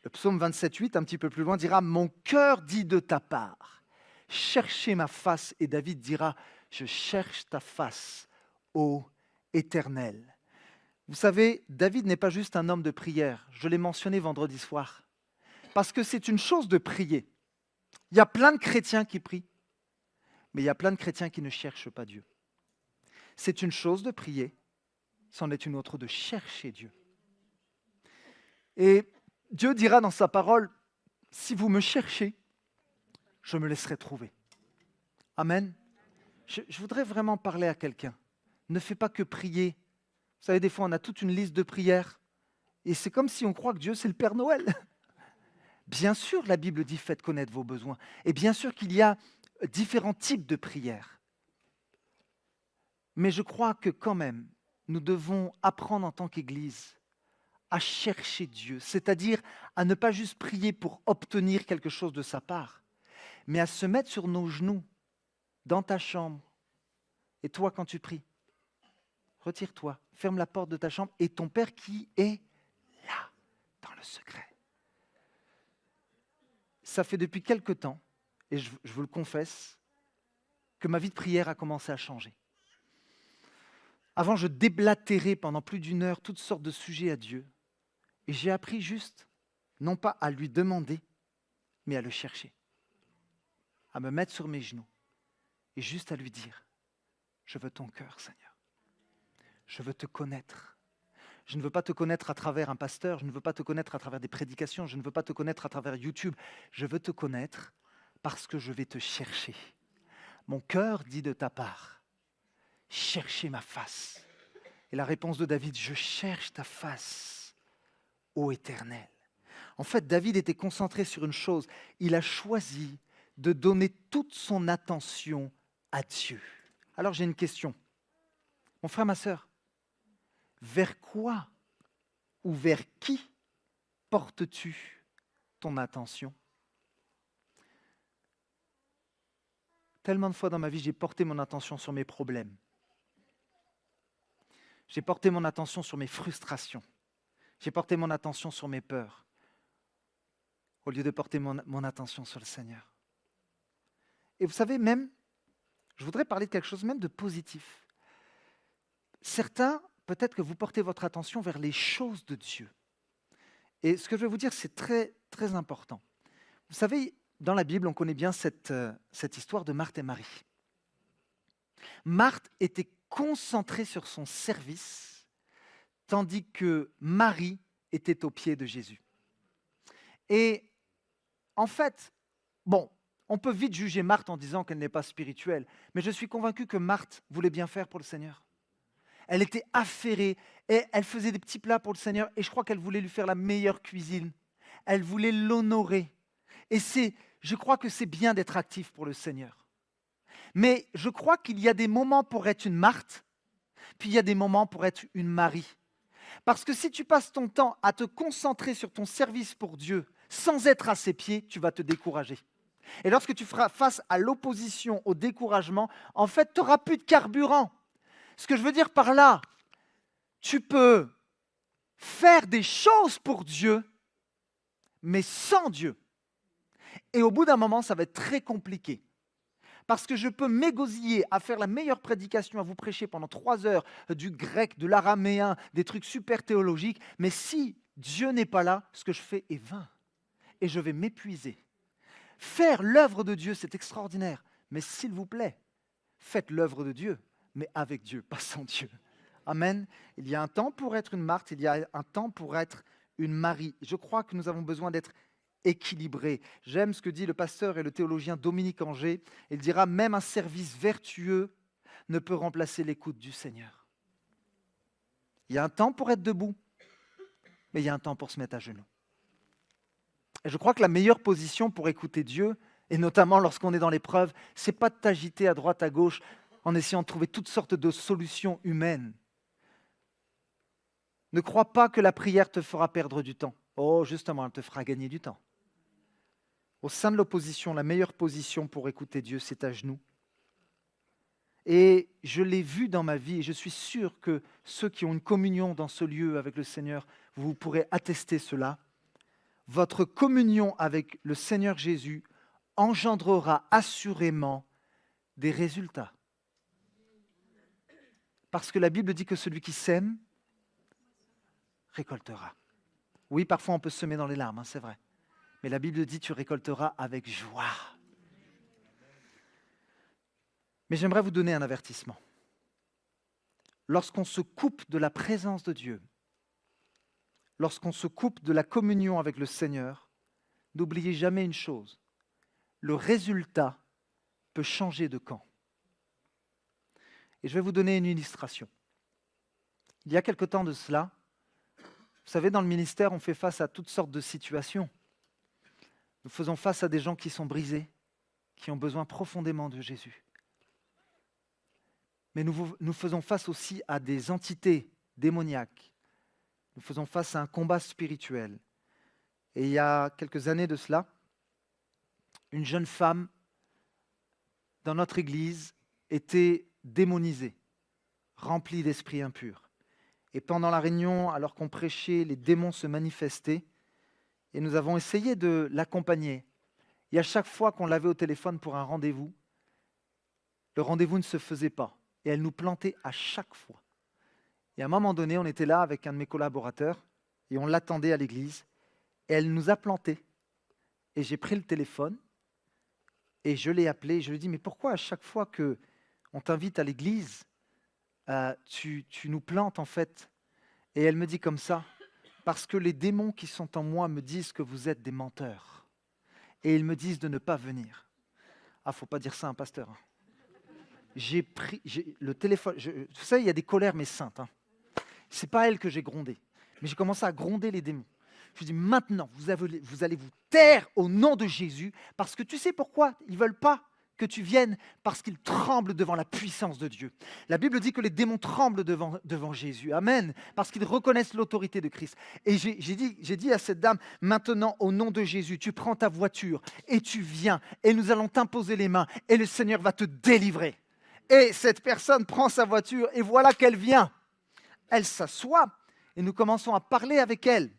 Le psaume 27,8, un petit peu plus loin, dira « Mon cœur dit de ta part, cherchez ma face. » Et David dira « Je cherche ta face, ô Éternel. » Vous savez, David n'est pas juste un homme de prière. Je l'ai mentionné vendredi soir. Parce que c'est une chose de prier. Il y a plein de chrétiens qui prient, mais il y a plein de chrétiens qui ne cherchent pas Dieu. C'est une chose de prier, c'en est une autre de chercher Dieu. Et Dieu dira dans sa parole, « Si vous me cherchez, je me laisserai trouver. » Amen. Je voudrais vraiment parler à quelqu'un. Ne fais pas que prier. Vous savez, des fois, on a toute une liste de prières. Et c'est comme si on croit que Dieu, c'est le Père Noël. Bien sûr, la Bible dit « Faites connaître vos besoins ». Et bien sûr qu'il y a différents types de prières. Mais je crois que quand même, nous devons apprendre en tant qu'Église à chercher Dieu. C'est-à-dire à ne pas juste prier pour obtenir quelque chose de sa part, mais à se mettre sur nos genoux dans ta chambre, et toi quand tu pries, retire-toi, ferme la porte de ta chambre, et ton Père qui est là, dans le secret. Ça fait depuis quelque temps, et je vous le confesse, que ma vie de prière a commencé à changer. Avant, je déblatérais pendant plus d'une heure toutes sortes de sujets à Dieu, et j'ai appris juste, non pas à lui demander, mais à le chercher, à me mettre sur mes genoux, et juste à lui dire, je veux ton cœur, Seigneur. Je veux te connaître. Je ne veux pas te connaître à travers un pasteur, je ne veux pas te connaître à travers des prédications, je ne veux pas te connaître à travers YouTube. Je veux te connaître parce que je vais te chercher. Mon cœur dit de ta part, cherchez ma face. Et la réponse de David, je cherche ta face, ô Éternel. En fait, David était concentré sur une chose. Il a choisi de donner toute son attention à Dieu. Alors j'ai une question. Mon frère, ma sœur, vers quoi ou vers qui portes-tu ton attention? Tellement de fois dans ma vie, j'ai porté mon attention sur mes problèmes. J'ai porté mon attention sur mes frustrations. J'ai porté mon attention sur mes peurs, au lieu de porter mon attention sur le Seigneur. Et vous savez, même, je voudrais parler de quelque chose même de positif. Certains, peut-être que vous portez votre attention vers les choses de Dieu. Et ce que je vais vous dire, c'est très, très important. Vous savez, dans la Bible, on connaît bien cette histoire de Marthe et Marie. Marthe était concentrée sur son service, tandis que Marie était aux pieds de Jésus. Et en fait, bon, on peut vite juger Marthe en disant qu'elle n'est pas spirituelle, mais je suis convaincu que Marthe voulait bien faire pour le Seigneur. Elle était affairée et elle faisait des petits plats pour le Seigneur et je crois qu'elle voulait lui faire la meilleure cuisine. Elle voulait l'honorer. Et je crois que c'est bien d'être actif pour le Seigneur. Mais je crois qu'il y a des moments pour être une Marthe, puis il y a des moments pour être une Marie. Parce que si tu passes ton temps à te concentrer sur ton service pour Dieu sans être à ses pieds, tu vas te décourager. Et lorsque tu feras face à l'opposition, au découragement, en fait, tu n'auras plus de carburant. Ce que je veux dire par là, tu peux faire des choses pour Dieu, mais sans Dieu. Et au bout d'un moment, ça va être très compliqué. Parce que je peux m'égosiller à faire la meilleure prédication, à vous prêcher pendant 3 heures du grec, de l'araméen, des trucs super théologiques, mais si Dieu n'est pas là, ce que je fais est vain. Et je vais m'épuiser. Faire l'œuvre de Dieu, c'est extraordinaire. Mais s'il vous plaît, Faites l'œuvre de Dieu, mais avec Dieu, pas sans Dieu. Amen. Il y a un temps pour être une Marthe, il y a un temps pour être une Marie. Je crois que nous avons besoin d'être équilibrés. J'aime ce que dit le pasteur et le théologien Dominique Angers. Il dira, même un service vertueux ne peut remplacer l'écoute du Seigneur. Il y a un temps pour être debout, mais il y a un temps pour se mettre à genoux. Et je crois que la meilleure position pour écouter Dieu, et notamment lorsqu'on est dans l'épreuve, c'est pas de t'agiter à droite, à gauche, en essayant de trouver toutes sortes de solutions humaines. Ne crois pas que la prière te fera perdre du temps. Oh, justement, elle te fera gagner du temps. Au sein de l'opposition, la meilleure position pour écouter Dieu, c'est à genoux. Et je l'ai vu dans ma vie, et je suis sûr que ceux qui ont une communion dans ce lieu avec le Seigneur, vous pourrez attester cela. Votre communion avec le Seigneur Jésus engendrera assurément des résultats. Parce que la Bible dit que celui qui sème récoltera. Oui, parfois on peut semer dans les larmes, c'est vrai. Mais la Bible dit tu récolteras avec joie. Mais j'aimerais vous donner un avertissement. Lorsqu'on se coupe de la présence de Dieu, lorsqu'on se coupe de la communion avec le Seigneur, n'oubliez jamais une chose, le résultat peut changer de camp. Et je vais vous donner une illustration. Il y a quelque temps de cela, vous savez, dans le ministère, on fait face à toutes sortes de situations. Nous faisons face à des gens qui sont brisés, qui ont besoin profondément de Jésus. Mais nous faisons face aussi à des entités démoniaques. Nous faisons face à un combat spirituel. Et il y a quelques années de cela, une jeune femme dans notre église était démonisée, remplie d'esprits impurs. Et pendant la réunion, alors qu'on prêchait, les démons se manifestaient et nous avons essayé de l'accompagner. Et à chaque fois qu'on l'avait au téléphone pour un rendez-vous, le rendez-vous ne se faisait pas. Et elle nous plantait à chaque fois. Et à un moment donné, on était là avec un de mes collaborateurs et on l'attendait à l'église. Et elle nous a plantés. Et j'ai pris le téléphone et je l'ai appelée. Je lui ai dit, mais pourquoi à chaque fois qu'on t'invite à l'église, tu nous plantes en fait? Et elle me dit comme ça, parce que les démons qui sont en moi me disent que vous êtes des menteurs. Et ils me disent de ne pas venir. Ah, faut pas dire ça à un pasteur. J'ai pris le téléphone. Vous savez, il y a des colères mais saintes. C'est pas elle que j'ai grondé, mais j'ai commencé à gronder les démons. Je dis maintenant, vous allez vous taire au nom de Jésus, parce que tu sais pourquoi ils veulent pas que tu viennes, parce qu'ils tremblent devant la puissance de Dieu. La Bible dit que les démons tremblent devant Jésus. Amen. Parce qu'ils reconnaissent l'autorité de Christ. Et j'ai dit à cette dame, maintenant, au nom de Jésus, tu prends ta voiture et tu viens, et nous allons t'imposer les mains, et le Seigneur va te délivrer. Et cette personne prend sa voiture, et voilà qu'elle vient. Elle s'assoit, et nous commençons à parler avec elle.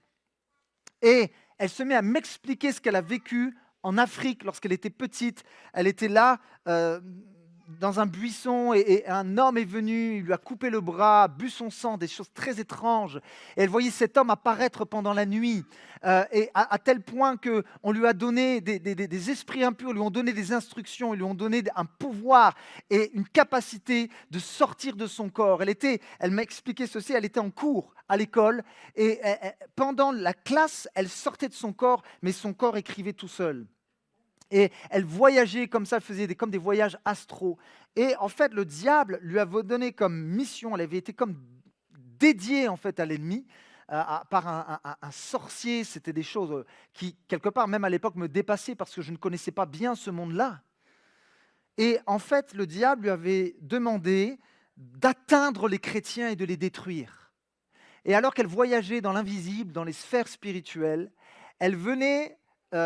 Et elle se met à m'expliquer ce qu'elle a vécu en Afrique, lorsqu'elle était petite. Elle était là, dans un buisson, et un homme est venu, il lui a coupé le bras, bu son sang, des choses très étranges. Et elle voyait cet homme apparaître pendant la nuit, et à tel point qu'on lui a donné des esprits impurs, lui ont donné des instructions, ils lui ont donné un pouvoir et une capacité de sortir de son corps. Elle m'a expliqué ceci, elle était en cours à l'école, et pendant la classe, elle sortait de son corps, mais son corps écrivait tout seul. Et elle voyageait comme ça, elle faisait comme des voyages astraux. Et en fait, le diable lui avait donné comme mission, elle avait été comme dédiée en fait à l'ennemi, par un sorcier. C'était des choses qui, quelque part, même à l'époque, me dépassaient parce que je ne connaissais pas bien ce monde-là. Et en fait, le diable lui avait demandé d'atteindre les chrétiens et de les détruire. Et alors qu'elle voyageait dans l'invisible, dans les sphères spirituelles, elle venait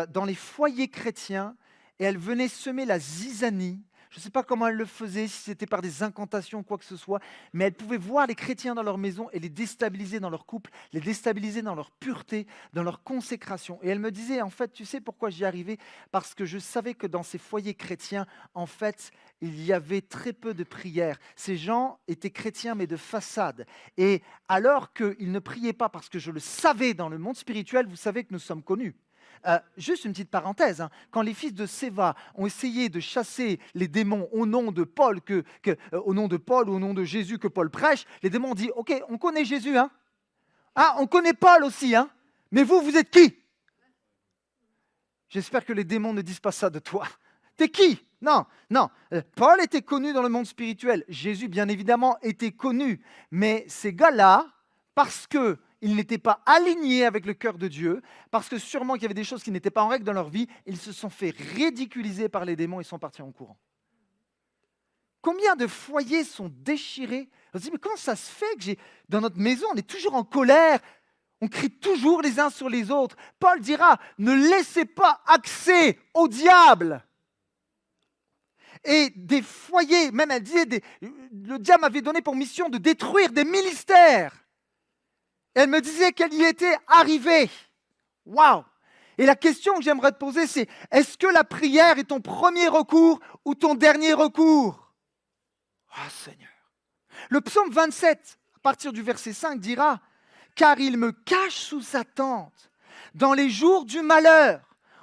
dans les foyers chrétiens et elle venait semer la zizanie. Je ne sais pas comment elle le faisait, si c'était par des incantations ou quoi que ce soit, mais elle pouvait voir les chrétiens dans leur maison et les déstabiliser dans leur couple, les déstabiliser dans leur pureté, dans leur consécration. Et elle me disait, en fait, tu sais pourquoi j'y arrivais? Parce que je savais que dans ces foyers chrétiens, en fait, il y avait très peu de prières. Ces gens étaient chrétiens, mais de façade. Et alors qu'ils ne priaient pas, parce que je le savais dans le monde spirituel, vous savez que nous sommes connus. Juste une petite parenthèse, hein. Quand les fils de Séva ont essayé de chasser les démons au nom de Paul, au nom de Paul ou au nom de Jésus que Paul prêche, les démons ont dit « Ok, on connaît Jésus, hein? Ah, on connaît Paul aussi, hein? Mais vous êtes qui ?» J'espère que les démons ne disent pas ça de toi. T'es qui? Non. Paul était connu dans le monde spirituel. Jésus, bien évidemment, était connu. Mais ces gars-là, parce qu'ils n'étaient pas alignés avec le cœur de Dieu, parce que sûrement qu'il y avait des choses qui n'étaient pas en règle dans leur vie, ils se sont fait ridiculiser par les démons et sont partis en courant. Combien de foyers sont déchirés? On se dit, mais comment ça se fait que dans notre maison, on est toujours en colère? On crie toujours les uns sur les autres. Paul dira, ne laissez pas accès au diable. Et des foyers, même elle disait, le diable m'avait donné pour mission de détruire des ministères. Et elle me disait qu'elle y était arrivée. Waouh! Et la question que j'aimerais te poser, c'est, est-ce que la prière est ton premier recours ou ton dernier recours? Ah Seigneur! Le psaume 27, à partir du verset 5, dira, car il me cache sous sa tente, dans les jours du malheur.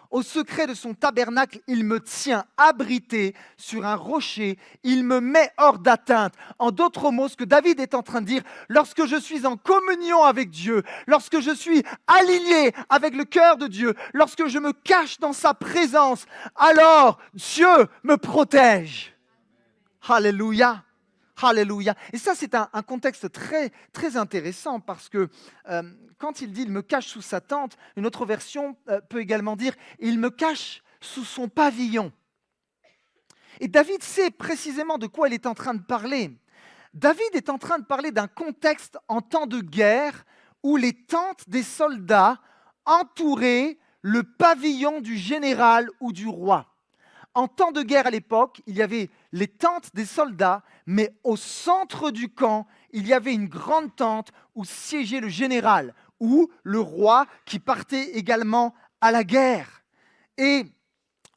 Au secret de son tabernacle, il me tient abrité sur un rocher, il me met hors d'atteinte. En d'autres mots, ce que David est en train de dire, lorsque je suis en communion avec Dieu, lorsque je suis aligné avec le cœur de Dieu, lorsque je me cache dans sa présence, alors Dieu me protège. Alléluia. Alléluia. Et ça, c'est un contexte très, très intéressant parce que quand il dit « il me cache sous sa tente », une autre version peut également dire « il me cache sous son pavillon ». Et David sait précisément de quoi il est en train de parler. David est en train de parler d'un contexte en temps de guerre où les tentes des soldats entouraient le pavillon du général ou du roi. En temps de guerre à l'époque, il y avait les tentes des soldats, mais au centre du camp, il y avait une grande tente où siégeait le général ou le roi qui partait également à la guerre. Et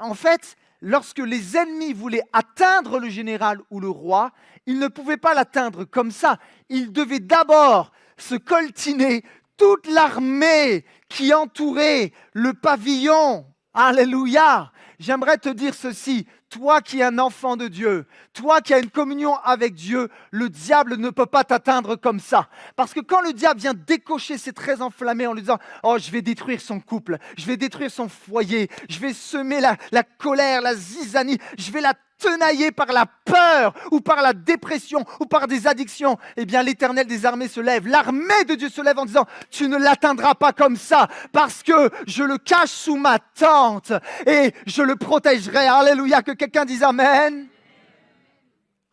en fait, lorsque les ennemis voulaient atteindre le général ou le roi, ils ne pouvaient pas l'atteindre comme ça. Ils devaient d'abord se coltiner toute l'armée qui entourait le pavillon. Alléluia! J'aimerais te dire ceci, toi qui es un enfant de Dieu, toi qui as une communion avec Dieu, le diable ne peut pas t'atteindre comme ça. Parce que quand le diable vient décocher ses traits enflammés en lui disant « Oh, je vais détruire son couple, je vais détruire son foyer, je vais semer la colère, la zizanie, je vais la tenaillé par la peur ou par la dépression ou par des addictions, eh bien l'Éternel des armées se lève. L'armée de Dieu se lève en disant « Tu ne l'atteindras pas comme ça parce que je le cache sous ma tente et je le protégerai. » Alléluia, que quelqu'un dise Amen.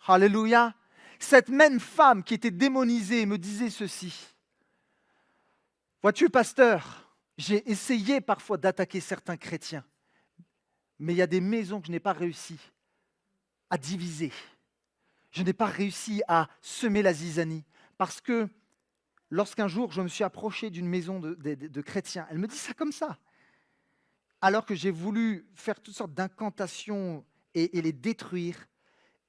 Alléluia. Cette même femme qui était démonisée me disait ceci. Vois-tu, pasteur, j'ai essayé parfois d'attaquer certains chrétiens, mais il y a des maisons que je n'ai pas réussi à diviser. Je n'ai pas réussi à semer la zizanie parce que lorsqu'un jour je me suis approché d'une maison de chrétiens, elle me dit ça comme ça, alors que j'ai voulu faire toutes sortes d'incantations et les détruire,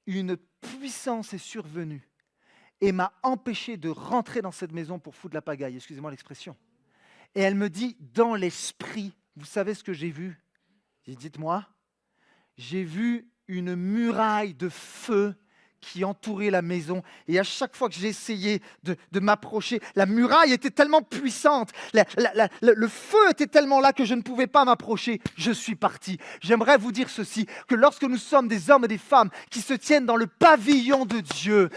une puissance est survenue et m'a empêché de rentrer dans cette maison pour foutre la pagaille, excusez-moi l'expression. Et elle me dit, dans l'esprit, vous savez ce que j'ai vu? J'ai dit, dites-moi, j'ai vu une muraille de feu qui entourait la maison. Et à chaque fois que j'ai essayé de m'approcher, la muraille était tellement puissante, le feu était tellement là que je ne pouvais pas m'approcher. Je suis parti. J'aimerais vous dire ceci, que lorsque nous sommes des hommes et des femmes qui se tiennent dans le pavillon de Dieu,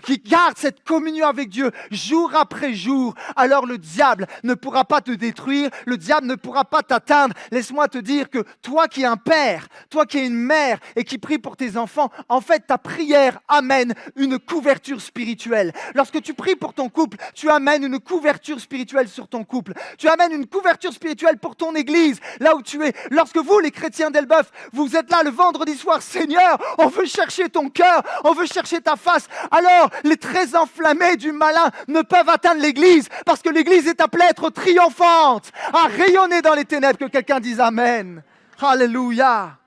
qui gardent cette communion avec Dieu jour après jour, alors le diable ne pourra pas te détruire, le diable ne pourra pas t'atteindre. Laisse-moi te dire que toi qui es un père, toi qui es une mère et qui prie pour tes enfants, en fait ta prière amène une couverture spirituelle. Lorsque tu pries pour ton couple, tu amènes une couverture spirituelle sur ton couple. Tu amènes une couverture spirituelle pour ton église, là où tu es. Lorsque vous, les chrétiens d'Elbeuf, vous êtes là le vendredi soir, Seigneur, on veut chercher ton cœur, on veut chercher ta face. Alors, les traits enflammés du malin ne peuvent atteindre l'église parce que l'église est appelée à être triomphante, à rayonner dans les ténèbres. Que quelqu'un dise Amen. Alléluia.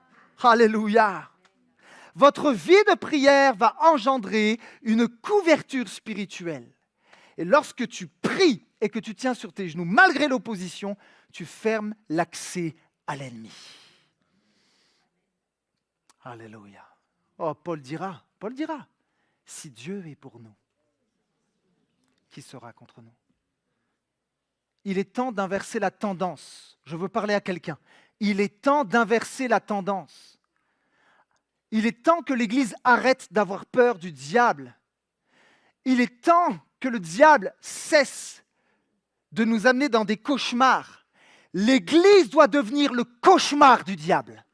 Alléluia. Votre vie de prière va engendrer une couverture spirituelle. Et lorsque tu pries et que tu tiens sur tes genoux, malgré l'opposition, tu fermes l'accès à l'ennemi. Alléluia. Oh, Paul dira, si Dieu est pour nous, qui sera contre nous? Il est temps d'inverser la tendance. Je veux parler à quelqu'un. Il est temps d'inverser la tendance. Il est temps que l'Église arrête d'avoir peur du diable. Il est temps que le diable cesse de nous amener dans des cauchemars. L'Église doit devenir le cauchemar du diable.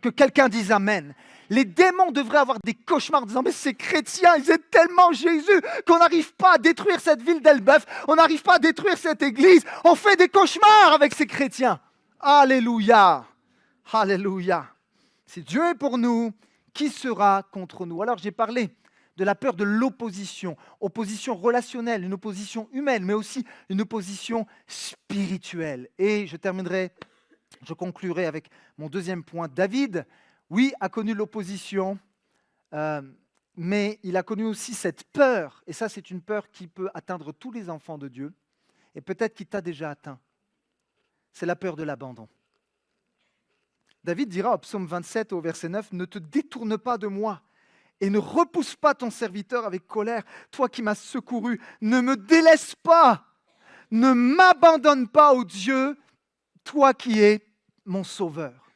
Que quelqu'un dise Amen. Les démons devraient avoir des cauchemars en disant « Mais ces chrétiens, ils aiment tellement Jésus qu'on n'arrive pas à détruire cette ville d'Elbeuf, on n'arrive pas à détruire cette église, on fait des cauchemars avec ces chrétiens. » Alléluia. Alléluia. Si Dieu est pour nous, qui sera contre nous? Alors j'ai parlé de la peur de l'opposition, opposition relationnelle, une opposition humaine, mais aussi une opposition spirituelle. Et je conclurai avec mon deuxième point. David, oui, a connu l'opposition, mais il a connu aussi cette peur. Et ça, c'est une peur qui peut atteindre tous les enfants de Dieu, et peut-être qui t'a déjà atteint. C'est la peur de l'abandon. David dira au psaume 27, au verset 9, « Ne te détourne pas de moi, et ne repousse pas ton serviteur avec colère, toi qui m'as secouru, ne me délaisse pas, ne m'abandonne pas, ô Dieu, toi qui es mon sauveur. »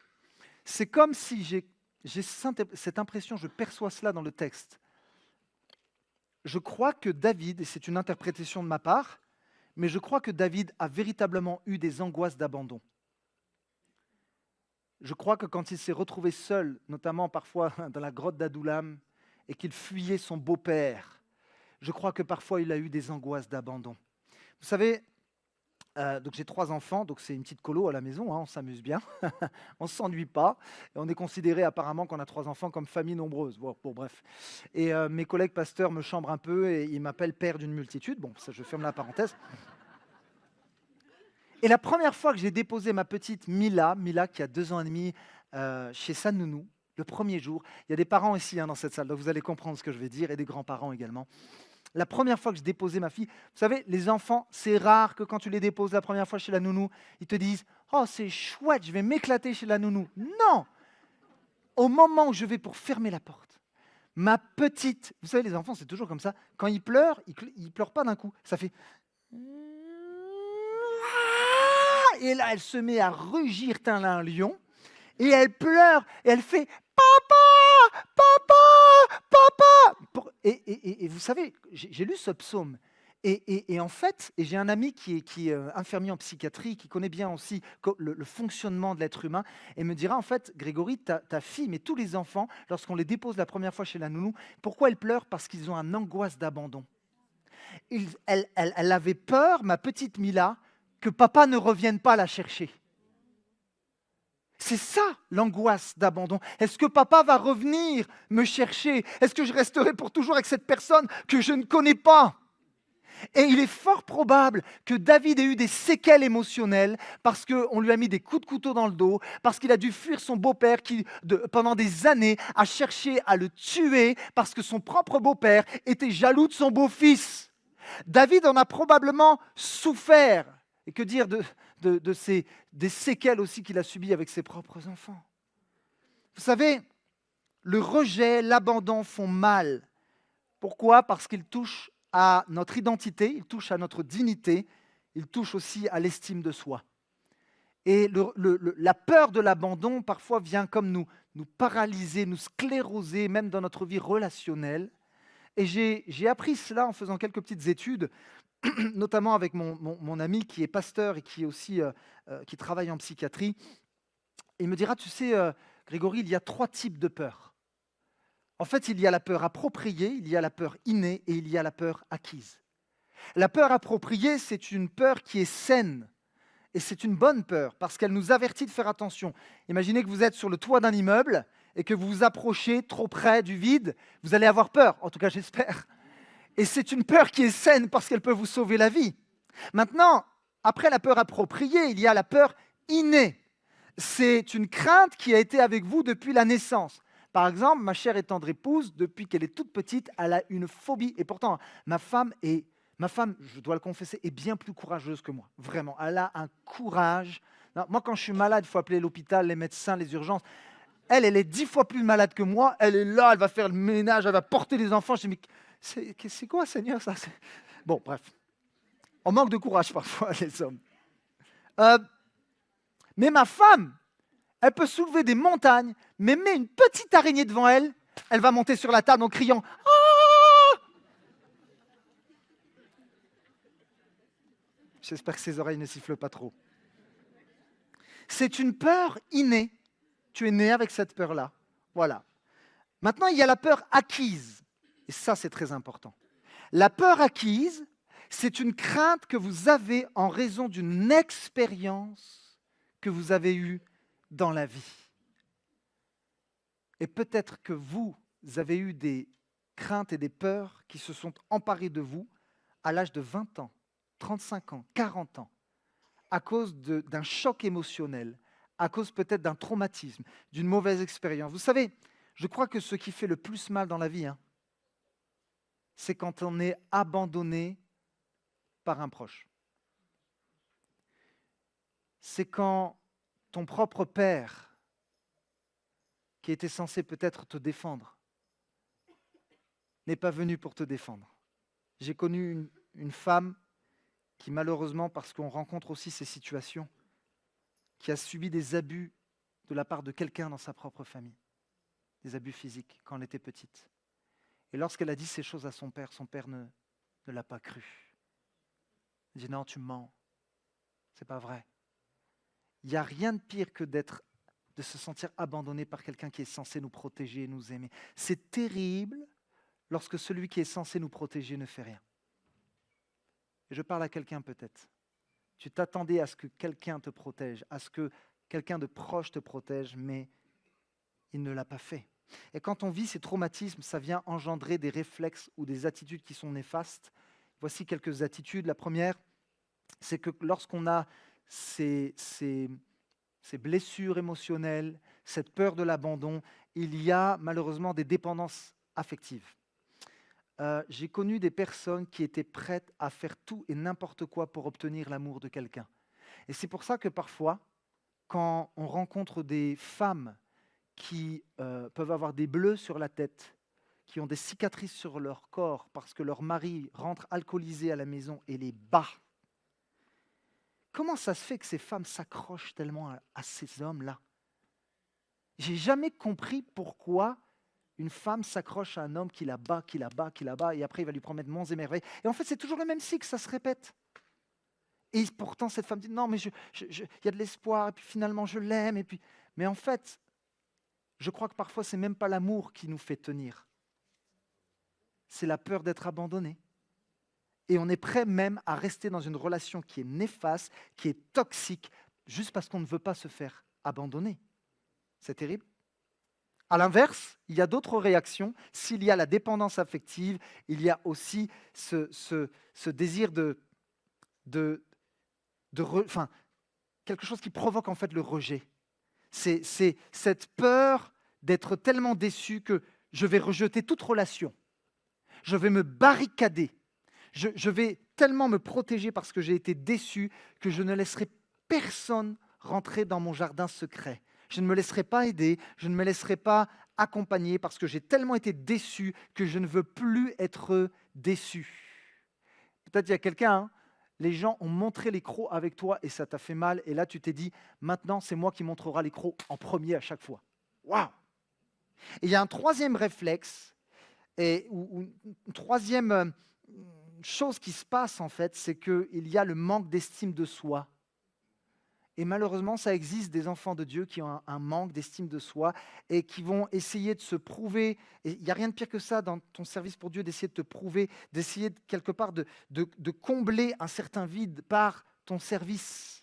C'est comme si j'ai cette impression, je perçois cela dans le texte. Je crois que David, et c'est une interprétation de ma part, mais je crois que David a véritablement eu des angoisses d'abandon. Je crois que quand il s'est retrouvé seul, notamment parfois dans la grotte d'Adoulam, et qu'il fuyait son beau-père, je crois que parfois il a eu des angoisses d'abandon. Vous savez, donc j'ai 3 enfants, donc c'est une petite colo à la maison, on s'amuse bien, on ne s'ennuie pas, et on est considéré apparemment qu'on a 3 enfants comme famille nombreuse. Bon, bref. Et mes collègues pasteurs me chambrent un peu et ils m'appellent père d'une multitude. Bon, ça je ferme la parenthèse. Et la première fois que j'ai déposé ma petite Mila qui a 2 ans et demi, chez sa nounou, le premier jour, il y a des parents ici dans cette salle, donc vous allez comprendre ce que je vais dire, et des grands-parents également. La première fois que je déposais ma fille, vous savez, les enfants, c'est rare que quand tu les déposes la première fois chez la nounou, ils te disent « Oh, c'est chouette, je vais m'éclater chez la nounou. » Non! Au moment où je vais pour fermer la porte, ma petite, vous savez, les enfants, c'est toujours comme ça, quand ils pleurent, ils ne pleurent pas d'un coup, ça fait... Et là, elle se met à rugir tel un lion, et elle pleure, et elle fait « Papa, papa, papa !» Et vous savez, j'ai lu ce psaume, et en fait, et j'ai un ami qui est infirmier en psychiatrie, qui connaît bien aussi le fonctionnement de l'être humain, et me dira en fait, Grégory, ta fille, mais tous les enfants, lorsqu'on les dépose la première fois chez la nounou, pourquoi elles pleurent? Parce qu'ils ont une angoisse d'abandon. Elle avait peur, ma petite Mila, que papa ne revienne pas la chercher. C'est ça l'angoisse d'abandon. Est-ce que papa va revenir me chercher? Est-ce que je resterai pour toujours avec cette personne que je ne connais pas? Et il est fort probable que David ait eu des séquelles émotionnelles parce qu'on lui a mis des coups de couteau dans le dos, parce qu'il a dû fuir son beau-père qui, pendant des années, a cherché à le tuer parce que son propre beau-père était jaloux de son beau-fils. David en a probablement souffert. Et que dire des séquelles aussi qu'il a subies avec ses propres enfants. Vous savez, le rejet, l'abandon font mal. Pourquoi? Parce qu'ils touchent à notre identité, ils touchent à notre dignité, ils touchent aussi à l'estime de soi. Et la peur de l'abandon, parfois, vient comme nous paralyser, nous scléroser, même dans notre vie relationnelle. Et j'ai appris cela en faisant quelques petites études, notamment avec mon ami qui est pasteur et qui est aussi qui travaille en psychiatrie. Et il me dira, tu sais, Grégory, il y a 3 types de peur. En fait, il y a la peur appropriée, il y a la peur innée et il y a la peur acquise. La peur appropriée, c'est une peur qui est saine. Et c'est une bonne peur parce qu'elle nous avertit de faire attention. Imaginez que vous êtes sur le toit d'un immeuble et que vous vous approchez trop près du vide, vous allez avoir peur, en tout cas j'espère. Et c'est une peur qui est saine parce qu'elle peut vous sauver la vie. Maintenant, après la peur appropriée, il y a la peur innée. C'est une crainte qui a été avec vous depuis la naissance. Par exemple, ma chère et tendre épouse, depuis qu'elle est toute petite, elle a une phobie. Et pourtant, ma femme, je dois le confesser, est bien plus courageuse que moi. Vraiment, elle a un courage Non, moi, quand je suis malade, il faut appeler l'hôpital, les médecins, les urgences. Elle est 10 fois plus malade que moi. Elle est là, elle va faire le ménage, elle va porter les enfants. Je dis, mais c'est quoi, Seigneur, ça? Bon, bref. On manque de courage parfois, les hommes. Mais ma femme, elle peut soulever des montagnes, mais met une petite araignée devant elle, elle va monter sur la table en criant « Ah !» J'espère que ses oreilles ne sifflent pas trop. C'est une peur innée. Tu es né avec cette peur-là. Voilà. Maintenant, il y a la peur acquise. Et ça, c'est très important. La peur acquise, c'est une crainte que vous avez en raison d'une expérience que vous avez eue dans la vie. Et peut-être que vous avez eu des craintes et des peurs qui se sont emparées de vous à l'âge de 20 ans, 35 ans, 40 ans, à cause d'un choc émotionnel, à cause peut-être d'un traumatisme, d'une mauvaise expérience. Vous savez, je crois que ce qui fait le plus mal dans la vie, c'est quand on est abandonné par un proche. C'est quand ton propre père, qui était censé peut-être te défendre, n'est pas venu pour te défendre. J'ai connu une femme qui malheureusement, parce qu'on rencontre aussi ces situations, qui a subi des abus de la part de quelqu'un dans sa propre famille, des abus physiques quand elle était petite. Et lorsqu'elle a dit ces choses à son père ne l'a pas cru. Il dit non, tu mens, c'est pas vrai. Il n'y a rien de pire que de se sentir abandonné par quelqu'un qui est censé nous protéger et nous aimer. C'est terrible lorsque celui qui est censé nous protéger ne fait rien. Et je parle à quelqu'un peut-être. Tu t'attendais à ce que quelqu'un te protège, à ce que quelqu'un de proche te protège, mais il ne l'a pas fait. Et quand on vit ces traumatismes, ça vient engendrer des réflexes ou des attitudes qui sont néfastes. Voici quelques attitudes. La première, c'est que lorsqu'on a ces blessures émotionnelles, cette peur de l'abandon, il y a malheureusement des dépendances affectives. J'ai connu des personnes qui étaient prêtes à faire tout et n'importe quoi pour obtenir l'amour de quelqu'un. Et c'est pour ça que parfois, quand on rencontre des femmes qui peuvent avoir des bleus sur la tête, qui ont des cicatrices sur leur corps parce que leur mari rentre alcoolisé à la maison et les bat, comment ça se fait que ces femmes s'accrochent tellement à ces hommes-là? J'ai jamais compris pourquoi une femme s'accroche à un homme qui la bat, et après il va lui promettre monts et merveilles. Et en fait, c'est toujours le même cycle, ça se répète. Et pourtant, cette femme dit, non, mais il y a de l'espoir, et puis finalement, je l'aime. Et puis... Mais en fait, je crois que parfois, ce n'est même pas l'amour qui nous fait tenir. C'est la peur d'être abandonné. Et on est prêt même à rester dans une relation qui est néfaste, qui est toxique, juste parce qu'on ne veut pas se faire abandonner. C'est terrible. À l'inverse, il y a d'autres réactions. S'il y a la dépendance affective, il y a aussi ce désir quelque chose qui provoque en fait le rejet. C'est cette peur d'être tellement déçu que je vais rejeter toute relation. Je vais me barricader. Je vais tellement me protéger parce que j'ai été déçu que je ne laisserai personne rentrer dans mon jardin secret. Je ne me laisserai pas aider, je ne me laisserai pas accompagner parce que j'ai tellement été déçu que je ne veux plus être déçu. Peut-être il y a quelqu'un, les gens ont montré les crocs avec toi et ça t'a fait mal. Et là, tu t'es dit, maintenant, c'est moi qui montrerai les crocs en premier à chaque fois. Waouh! Et il y a un troisième réflexe, ou une troisième chose qui se passe en fait, c'est qu'il y a le manque d'estime de soi. Et malheureusement, ça existe des enfants de Dieu qui ont un manque d'estime de soi et qui vont essayer de se prouver. Et il n'y a rien de pire que ça dans ton service pour Dieu, d'essayer de te prouver, d'essayer quelque part de combler un certain vide par ton service.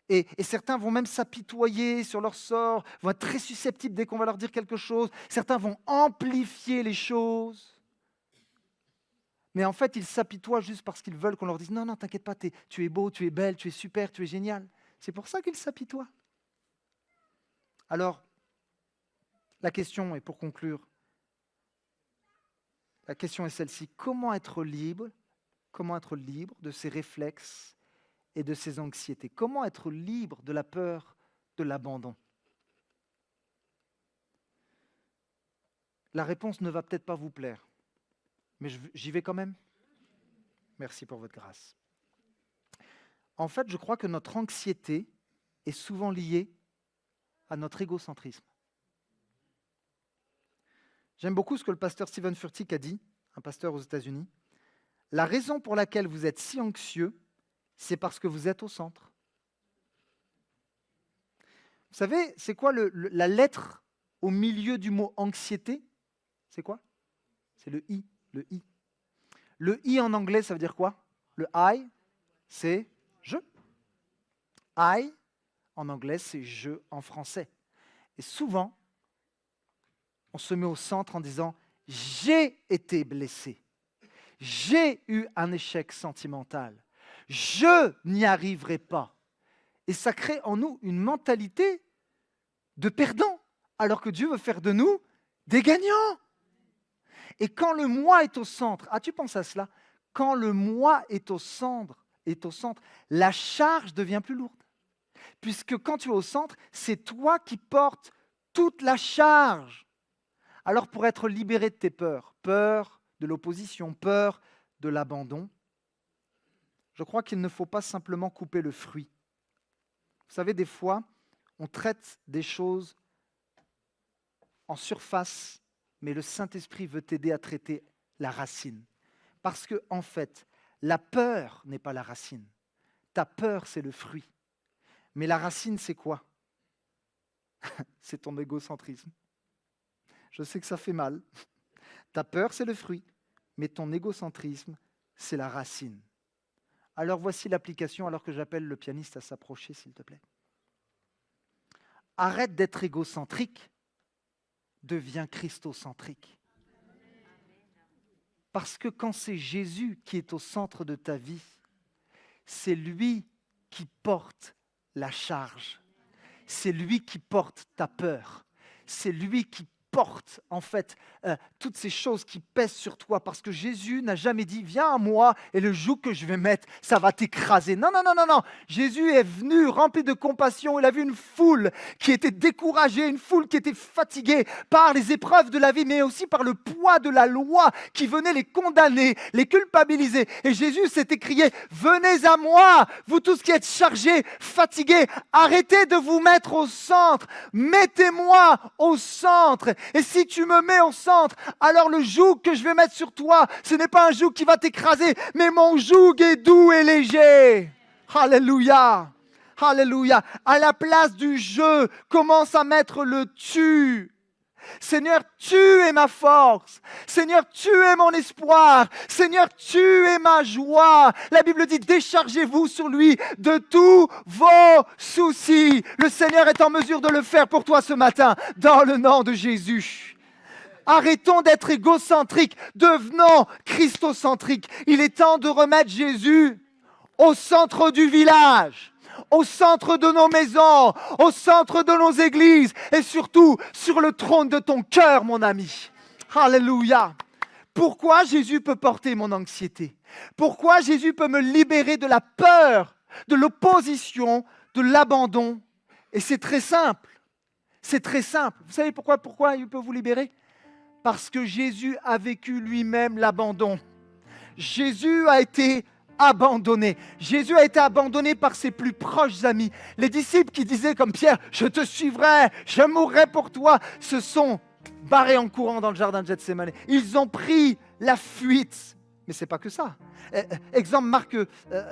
Et certains vont même s'apitoyer sur leur sort, vont être très susceptibles dès qu'on va leur dire quelque chose. Certains vont amplifier les choses. Mais en fait, ils s'apitoient juste parce qu'ils veulent qu'on leur dise « Non, non, t'inquiète pas, tu es beau, tu es belle, tu es super, tu es génial. » C'est pour ça qu'ils s'apitoient. Alors, la question, et pour conclure, la question est celle-ci. Comment être libre de ces réflexes et de ses anxiétés? Comment être libre de la peur de l'abandon? La réponse ne va peut-être pas vous plaire, mais j'y vais quand même. Merci pour votre grâce. En fait, je crois que notre anxiété est souvent liée à notre égocentrisme. J'aime beaucoup ce que le pasteur Stephen Furtick a dit, un pasteur aux États-Unis. La raison pour laquelle vous êtes si anxieux, c'est parce que vous êtes au centre. Vous savez, c'est quoi la lettre au milieu du mot anxiété? C'est quoi? C'est le I, le I. Le I en anglais, ça veut dire quoi? Le I, c'est je. I, en anglais, c'est je en français. Et souvent, on se met au centre en disant « j'ai été blessé, j'ai eu un échec sentimental, je n'y arriverai pas ». Et ça crée en nous une mentalité de perdant, alors que Dieu veut faire de nous des gagnants. Et quand le moi est au centre, as-tu pensé à cela? Quand le moi est au centre, la charge devient plus lourde. Puisque quand tu es au centre, c'est toi qui portes toute la charge. Alors pour être libéré de tes peurs, peur de l'opposition, peur de l'abandon, je crois qu'il ne faut pas simplement couper le fruit. Vous savez, des fois, on traite des choses en surface, mais le Saint-Esprit veut t'aider à traiter la racine. Parce que, en fait, la peur n'est pas la racine. Ta peur, c'est le fruit. Mais la racine, c'est quoi? C'est ton égocentrisme. Je sais que ça fait mal. Ta peur, c'est le fruit. Mais ton égocentrisme, c'est la racine. Alors voici l'application, alors que j'appelle le pianiste à s'approcher, s'il te plaît. Arrête d'être égocentrique, deviens christocentrique. Parce que quand c'est Jésus qui est au centre de ta vie, c'est lui qui porte la charge. C'est lui qui porte ta peur. C'est lui qui porte en fait toutes ces choses qui pèsent sur toi, parce que Jésus n'a jamais dit viens à moi et le joug que je vais mettre ça va t'écraser. Non, non, non, non, non. Jésus est venu rempli de compassion. Il a vu une foule qui était découragée, une foule qui était fatiguée par les épreuves de la vie, mais aussi par le poids de la loi qui venait les condamner, les culpabiliser. Et Jésus s'est écrié venez à moi, vous tous qui êtes chargés, fatigués, arrêtez de vous mettre au centre, mettez-moi au centre. Et si tu me mets au centre, alors le joug que je vais mettre sur toi, ce n'est pas un joug qui va t'écraser, mais mon joug est doux et léger. Alléluia. Alléluia. À la place du je, commence à mettre le tu. Seigneur, tu es ma force. Seigneur, tu es mon espoir. Seigneur, tu es ma joie. La Bible dit, déchargez-vous sur lui de tous vos soucis. Le Seigneur est en mesure de le faire pour toi ce matin, dans le nom de Jésus. Arrêtons d'être égocentriques, devenons christocentriques. Il est temps de remettre Jésus au centre du village, au centre de nos maisons, au centre de nos églises et surtout sur le trône de ton cœur, mon ami. Alléluia. Pourquoi Jésus peut porter mon anxiété? Pourquoi Jésus peut me libérer de la peur, de l'opposition, de l'abandon? Et c'est très simple. C'est très simple. Vous savez pourquoi il peut vous libérer? Parce que Jésus a vécu lui-même l'abandon. Jésus a été abandonné. Jésus a été abandonné par ses plus proches amis. Les disciples qui disaient comme Pierre, je te suivrai, je mourrai pour toi, se sont barrés en courant dans le jardin de Gethsémane. Ils ont pris la fuite. Mais ce n'est pas que ça. Exemple,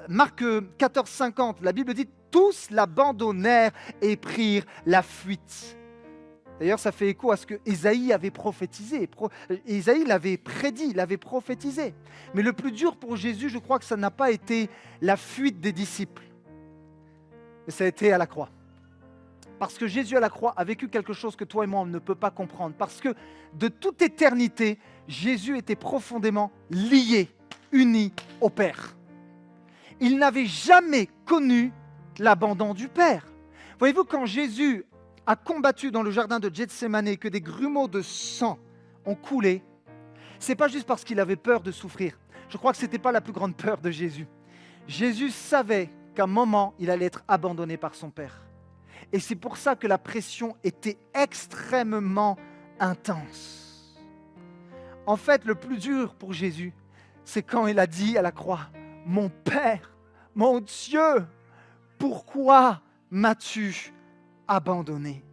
Marc 14, 50, la Bible dit, tous l'abandonnèrent et prirent la fuite. D'ailleurs, ça fait écho à ce que Ésaïe avait prophétisé. Ésaïe l'avait prédit, l'avait prophétisé. Mais le plus dur pour Jésus, je crois que ça n'a pas été la fuite des disciples. Mais ça a été à la croix. Parce que Jésus à la croix a vécu quelque chose que toi et moi, on ne peut pas comprendre. Parce que de toute éternité, Jésus était profondément lié, uni au Père. Il n'avait jamais connu l'abandon du Père. Voyez-vous, quand Jésus a combattu dans le jardin de Gethsémane et que des grumeaux de sang ont coulé, c'est pas juste parce qu'il avait peur de souffrir. Je crois que ce n'était pas la plus grande peur de Jésus. Jésus savait qu'à un moment, il allait être abandonné par son père. Et c'est pour ça que la pression était extrêmement intense. En fait, le plus dur pour Jésus, c'est quand il a dit à la croix, « Mon Père, mon Dieu, pourquoi m'as-tu abandonné ?»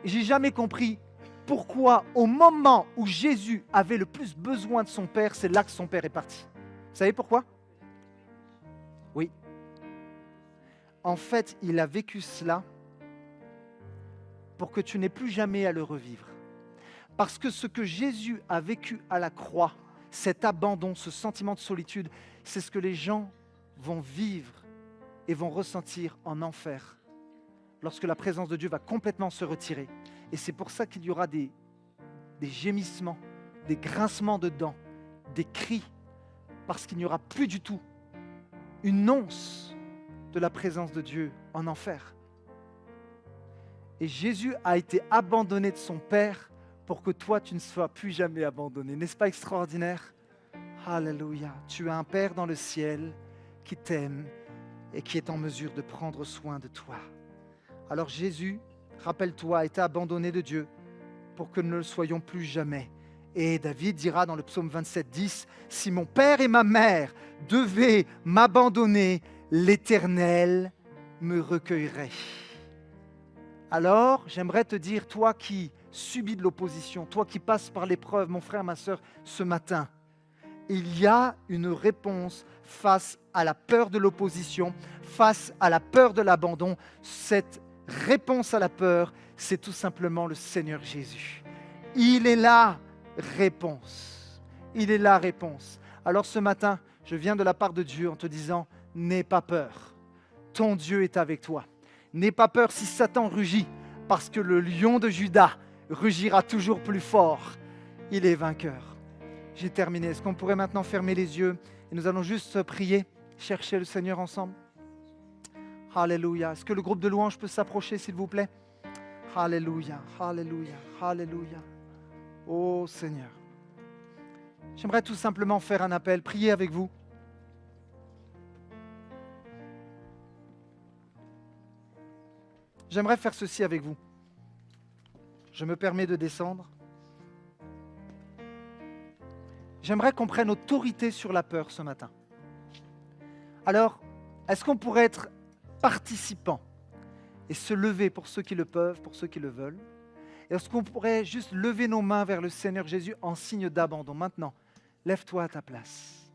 Et j'ai jamais compris pourquoi, au moment où Jésus avait le plus besoin de son Père, c'est là que son Père est parti. Vous savez pourquoi? Oui. En fait, il a vécu cela pour que tu n'aies plus jamais à le revivre. Parce que ce que Jésus a vécu à la croix, cet abandon, ce sentiment de solitude, c'est ce que les gens vont vivre et vont ressentir en enfer lorsque la présence de Dieu va complètement se retirer. Et c'est pour ça qu'il y aura des gémissements, des grincements de dents, des cris, parce qu'il n'y aura plus du tout une once de la présence de Dieu en enfer. Et Jésus a été abandonné de son Père pour que toi, tu ne sois plus jamais abandonné. N'est-ce pas extraordinaire? Alléluia. Tu as un Père dans le ciel qui t'aime et qui est en mesure de prendre soin de toi. Alors Jésus, rappelle-toi, a été abandonné de Dieu pour que nous ne le soyons plus jamais. Et David dira dans le psaume 27, 10, « Si mon père et ma mère devaient m'abandonner, l'Éternel me recueillerait. » Alors, j'aimerais te dire, toi qui subis de l'opposition, toi qui passes par l'épreuve, mon frère, ma sœur, ce matin, il y a une réponse face à la peur de l'opposition, face à la peur de l'abandon. Cette réponse à la peur, c'est tout simplement le Seigneur Jésus. Il est la réponse. Il est la réponse. Alors ce matin, je viens de la part de Dieu en te disant, n'aie pas peur. Ton Dieu est avec toi. N'aie pas peur si Satan rugit, parce que le lion de Juda rugira toujours plus fort. Il est vainqueur. J'ai terminé. Est-ce qu'on pourrait maintenant fermer les yeux et nous allons juste prier, chercher le Seigneur ensemble? Alléluia. Est-ce que le groupe de louanges peut s'approcher, s'il vous plaît? Alléluia, alléluia, alléluia. Oh Seigneur. J'aimerais tout simplement faire un appel, prier avec vous. J'aimerais faire ceci avec vous. Je me permets de descendre. J'aimerais qu'on prenne autorité sur la peur ce matin. Alors, est-ce qu'on pourrait être participant et se lever pour ceux qui le peuvent, pour ceux qui le veulent? Et est-ce qu'on pourrait juste lever nos mains vers le Seigneur Jésus en signe d'abandon? Maintenant, lève-toi à ta place.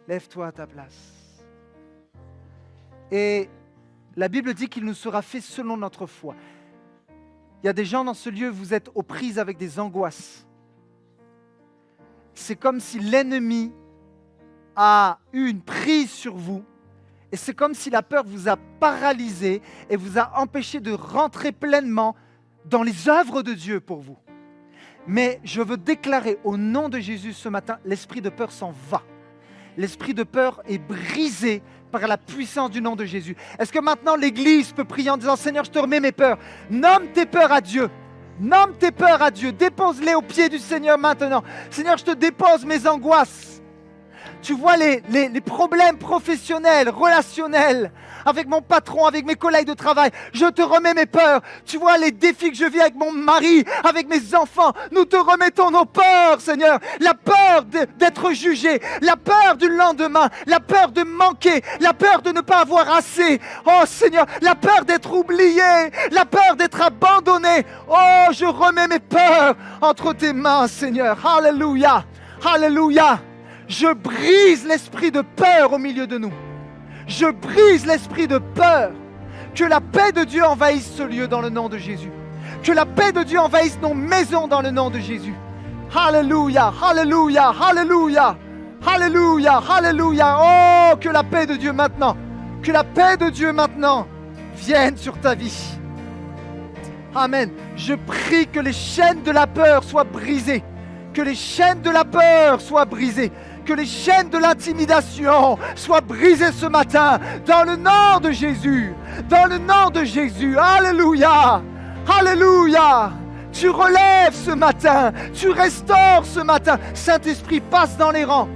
Lève-toi à ta place. Et la Bible dit qu'il nous sera fait selon notre foi. Il y a des gens dans ce lieu, vous êtes aux prises avec des angoisses. C'est comme si l'ennemi a eu une prise sur vous. Et c'est comme si la peur vous a paralysé et vous a empêché de rentrer pleinement dans les œuvres de Dieu pour vous. Mais je veux déclarer au nom de Jésus ce matin, l'esprit de peur s'en va. L'esprit de peur est brisé par la puissance du nom de Jésus. Est-ce que maintenant l'Église peut prier en disant « Seigneur, je te remets mes peurs. Nomme tes peurs à Dieu. Nomme tes peurs à Dieu. Dépose-les aux pieds du Seigneur maintenant. Seigneur, je te dépose mes angoisses. Tu vois les problèmes professionnels, relationnels, avec mon patron, avec mes collègues de travail. Je te remets mes peurs. Tu vois les défis que je vis avec mon mari, avec mes enfants. Nous te remettons nos peurs, Seigneur. La peur d'être jugé, la peur du lendemain, la peur de manquer, la peur de ne pas avoir assez. Oh Seigneur, la peur d'être oublié, la peur d'être abandonné. Oh, je remets mes peurs entre tes mains, Seigneur. Alléluia, alléluia. Je brise l'esprit de peur au milieu de nous. Je brise l'esprit de peur. Que la paix de Dieu envahisse ce lieu dans le nom de Jésus. Que la paix de Dieu envahisse nos maisons dans le nom de Jésus. Alléluia, alléluia, alléluia, alléluia, alléluia. Oh, que la paix de Dieu maintenant, que la paix de Dieu maintenant vienne sur ta vie. Amen. Je prie que les chaînes de la peur soient brisées. Que les chaînes de la peur soient brisées. Que les chaînes de l'intimidation soient brisées ce matin, dans le nom de Jésus, dans le nom de Jésus. Alléluia, alléluia. Tu relèves ce matin, tu restaures ce matin. Saint-Esprit, passe dans les rangs.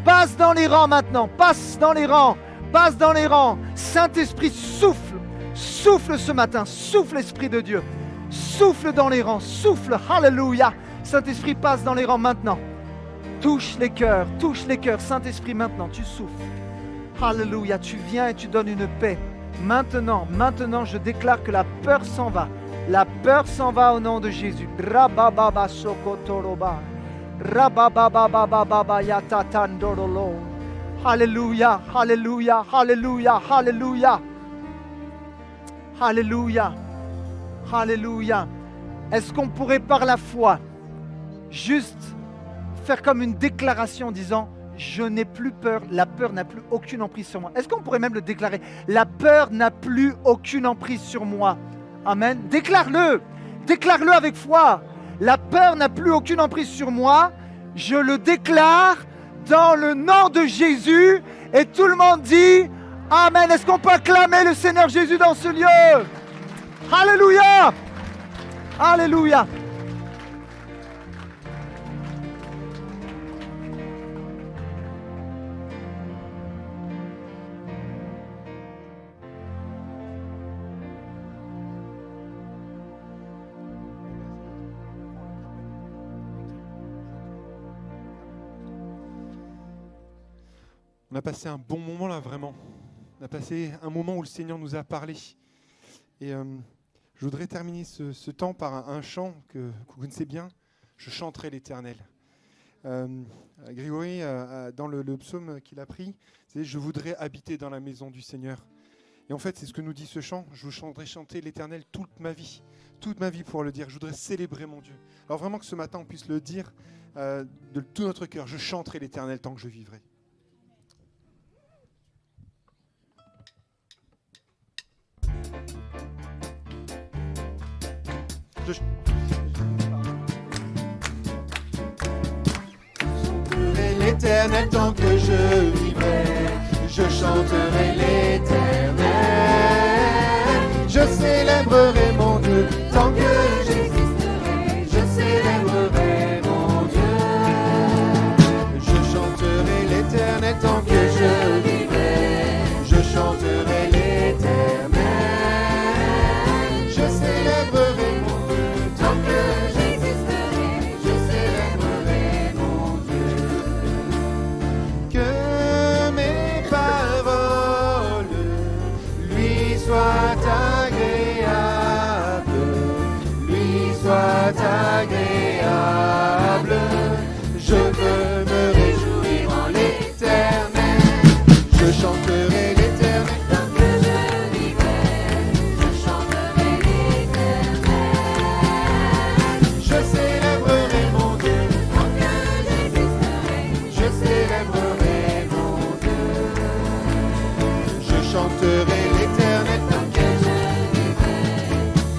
Passe dans les rangs maintenant, passe dans les rangs. passe dans les rangs. Saint-Esprit, souffle, souffle ce matin, souffle Esprit de Dieu, souffle dans les rangs, souffle, alléluia. Saint-Esprit, passe dans les rangs maintenant. Touche les cœurs, Saint-Esprit, maintenant, tu souffles. Alléluia, tu viens et tu donnes une paix. Maintenant, je déclare que la peur s'en va. La peur s'en va au nom de Jésus. Rabababa sokotoroba. Rabababa yatatandorolo. Alléluia, alléluia, alléluia, alléluia. Alléluia, alléluia. Est-ce qu'on pourrait par la foi juste faire comme une déclaration en disant « Je n'ai plus peur, la peur n'a plus aucune emprise sur moi ». Est-ce qu'on pourrait même le déclarer ? La peur n'a plus aucune emprise sur moi. Amen. Déclare-le. Déclare-le avec foi. La peur n'a plus aucune emprise sur moi. Je le déclare dans le nom de Jésus. Et tout le monde dit Amen. Est-ce qu'on peut acclamer le Seigneur Jésus dans ce lieu? Alléluia. Alléluia. On a passé un bon moment là, vraiment. On a passé un moment où le Seigneur nous a parlé. Et je voudrais terminer ce temps par un chant que vous connaissez bien. Je chanterai l'Éternel. Grégory, dans le psaume qu'il a pris, c'est « Je voudrais habiter dans la maison du Seigneur ». Et en fait, c'est ce que nous dit ce chant. Je voudrais chanter l'Éternel toute ma vie pour le dire. Je voudrais célébrer mon Dieu. Alors vraiment que ce matin, on puisse le dire de tout notre cœur. Je chanterai l'Éternel tant que je vivrai. Je chanterai l'Éternel tant que je vivrai. Je chanterai l'Éternel. Je célébrerai mon Dieu tant que j'existerai. Je célébrerai mon Dieu. Je chanterai l'Éternel tant que je vivrai. Je chanterai l'Éternel. Je célébrerai mon Dieu tant que j'existerai. Je célébrerai mon Dieu. Que mes paroles lui soient agréables, lui soient agréables. Je veux me réjouir en l'Éternel. Je chanterai l'Éternel tant que je vivrai. Je chanterai l'Éternel. Je célébrerai mon Dieu tant que j'existerai. Je célébrerai mon Dieu. Je chanterai l'Éternel tant que je vivrai.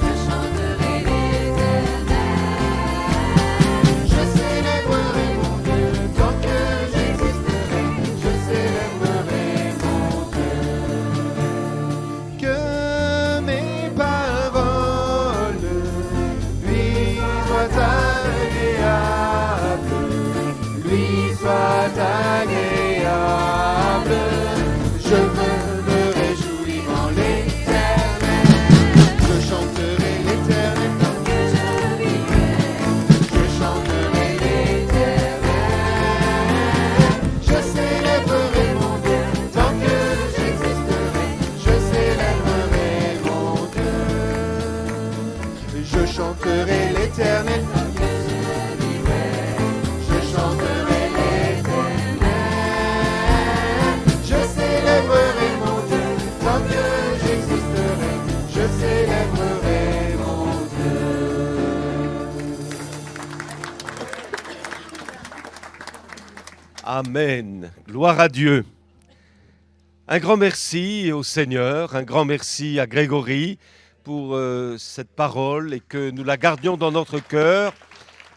Je chanterai l'Éternel. Je célébrerai mon Dieu tant que j'existerai. Je célébrerai mon Dieu. Que mes paroles lui soient agréables, lui soient agréables. Je veux me réjouir en l'Éternel. Je chanterai l'Éternel tant que je vivrai. Je chanterai l'Éternel. Je célébrerai mon Dieu tant que j'existerai. Je célébrerai mon Dieu. Je chanterai l'Éternel tant que je vivrai. Je chanterai l'Éternel. Je célébrerai mon Dieu tant que j'existerai. Je célébrerai mon Dieu. Amen. Gloire à Dieu. Un grand merci au Seigneur, un grand merci à Grégory pour cette parole et que nous la gardions dans notre cœur.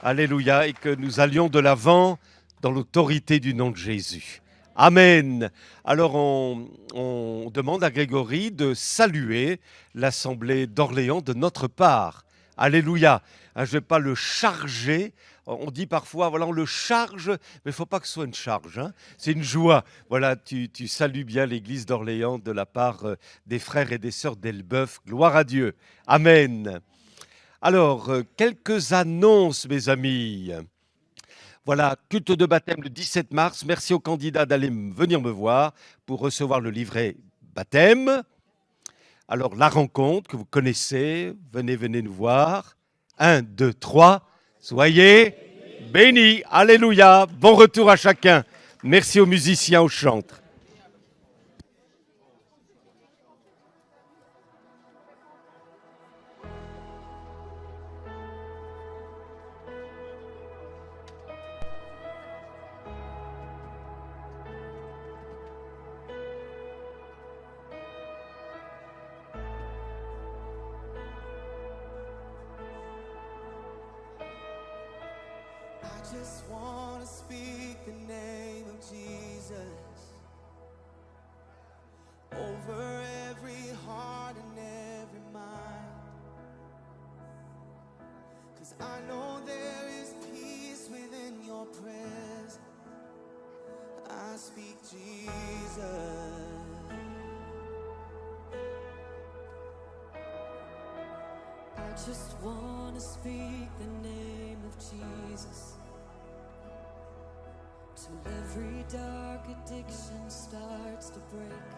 Alléluia. Et que nous allions de l'avant dans l'autorité du nom de Jésus. Amen. Alors on demande à Grégory de saluer l'Assemblée d'Orléans de notre part. Alléluia. Je ne vais pas le charger On dit parfois, voilà, on le charge, mais il ne faut pas que ce soit une charge, hein. C'est une joie. Voilà, tu salues bien l'église d'Orléans de la part des frères et des sœurs d'Elbeuf. Gloire à Dieu. Amen. Alors, quelques annonces, mes amis. Voilà, culte de baptême le 17 mars. Merci aux candidats d'aller venir me voir pour recevoir le livret baptême. Alors, la rencontre que vous connaissez, venez nous voir. 1, 2, 3, soyez bénis. Alléluia. Bon retour à chacun. Merci aux musiciens, aux chantres. I just want to speak the name of Jesus over every heart and every mind. 'Cause I know there is peace within your presence. I speak Jesus. I just want to speak the name of Jesus till every dark addiction starts to break,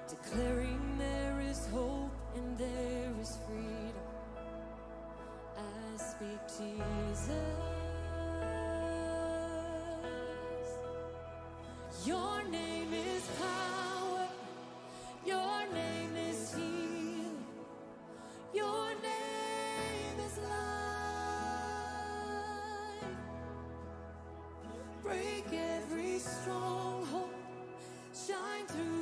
declaring there is hope and there is freedom. I speak Jesus. Your name is power. Your name is healing. Your name is life. Break every stronghold. Shine through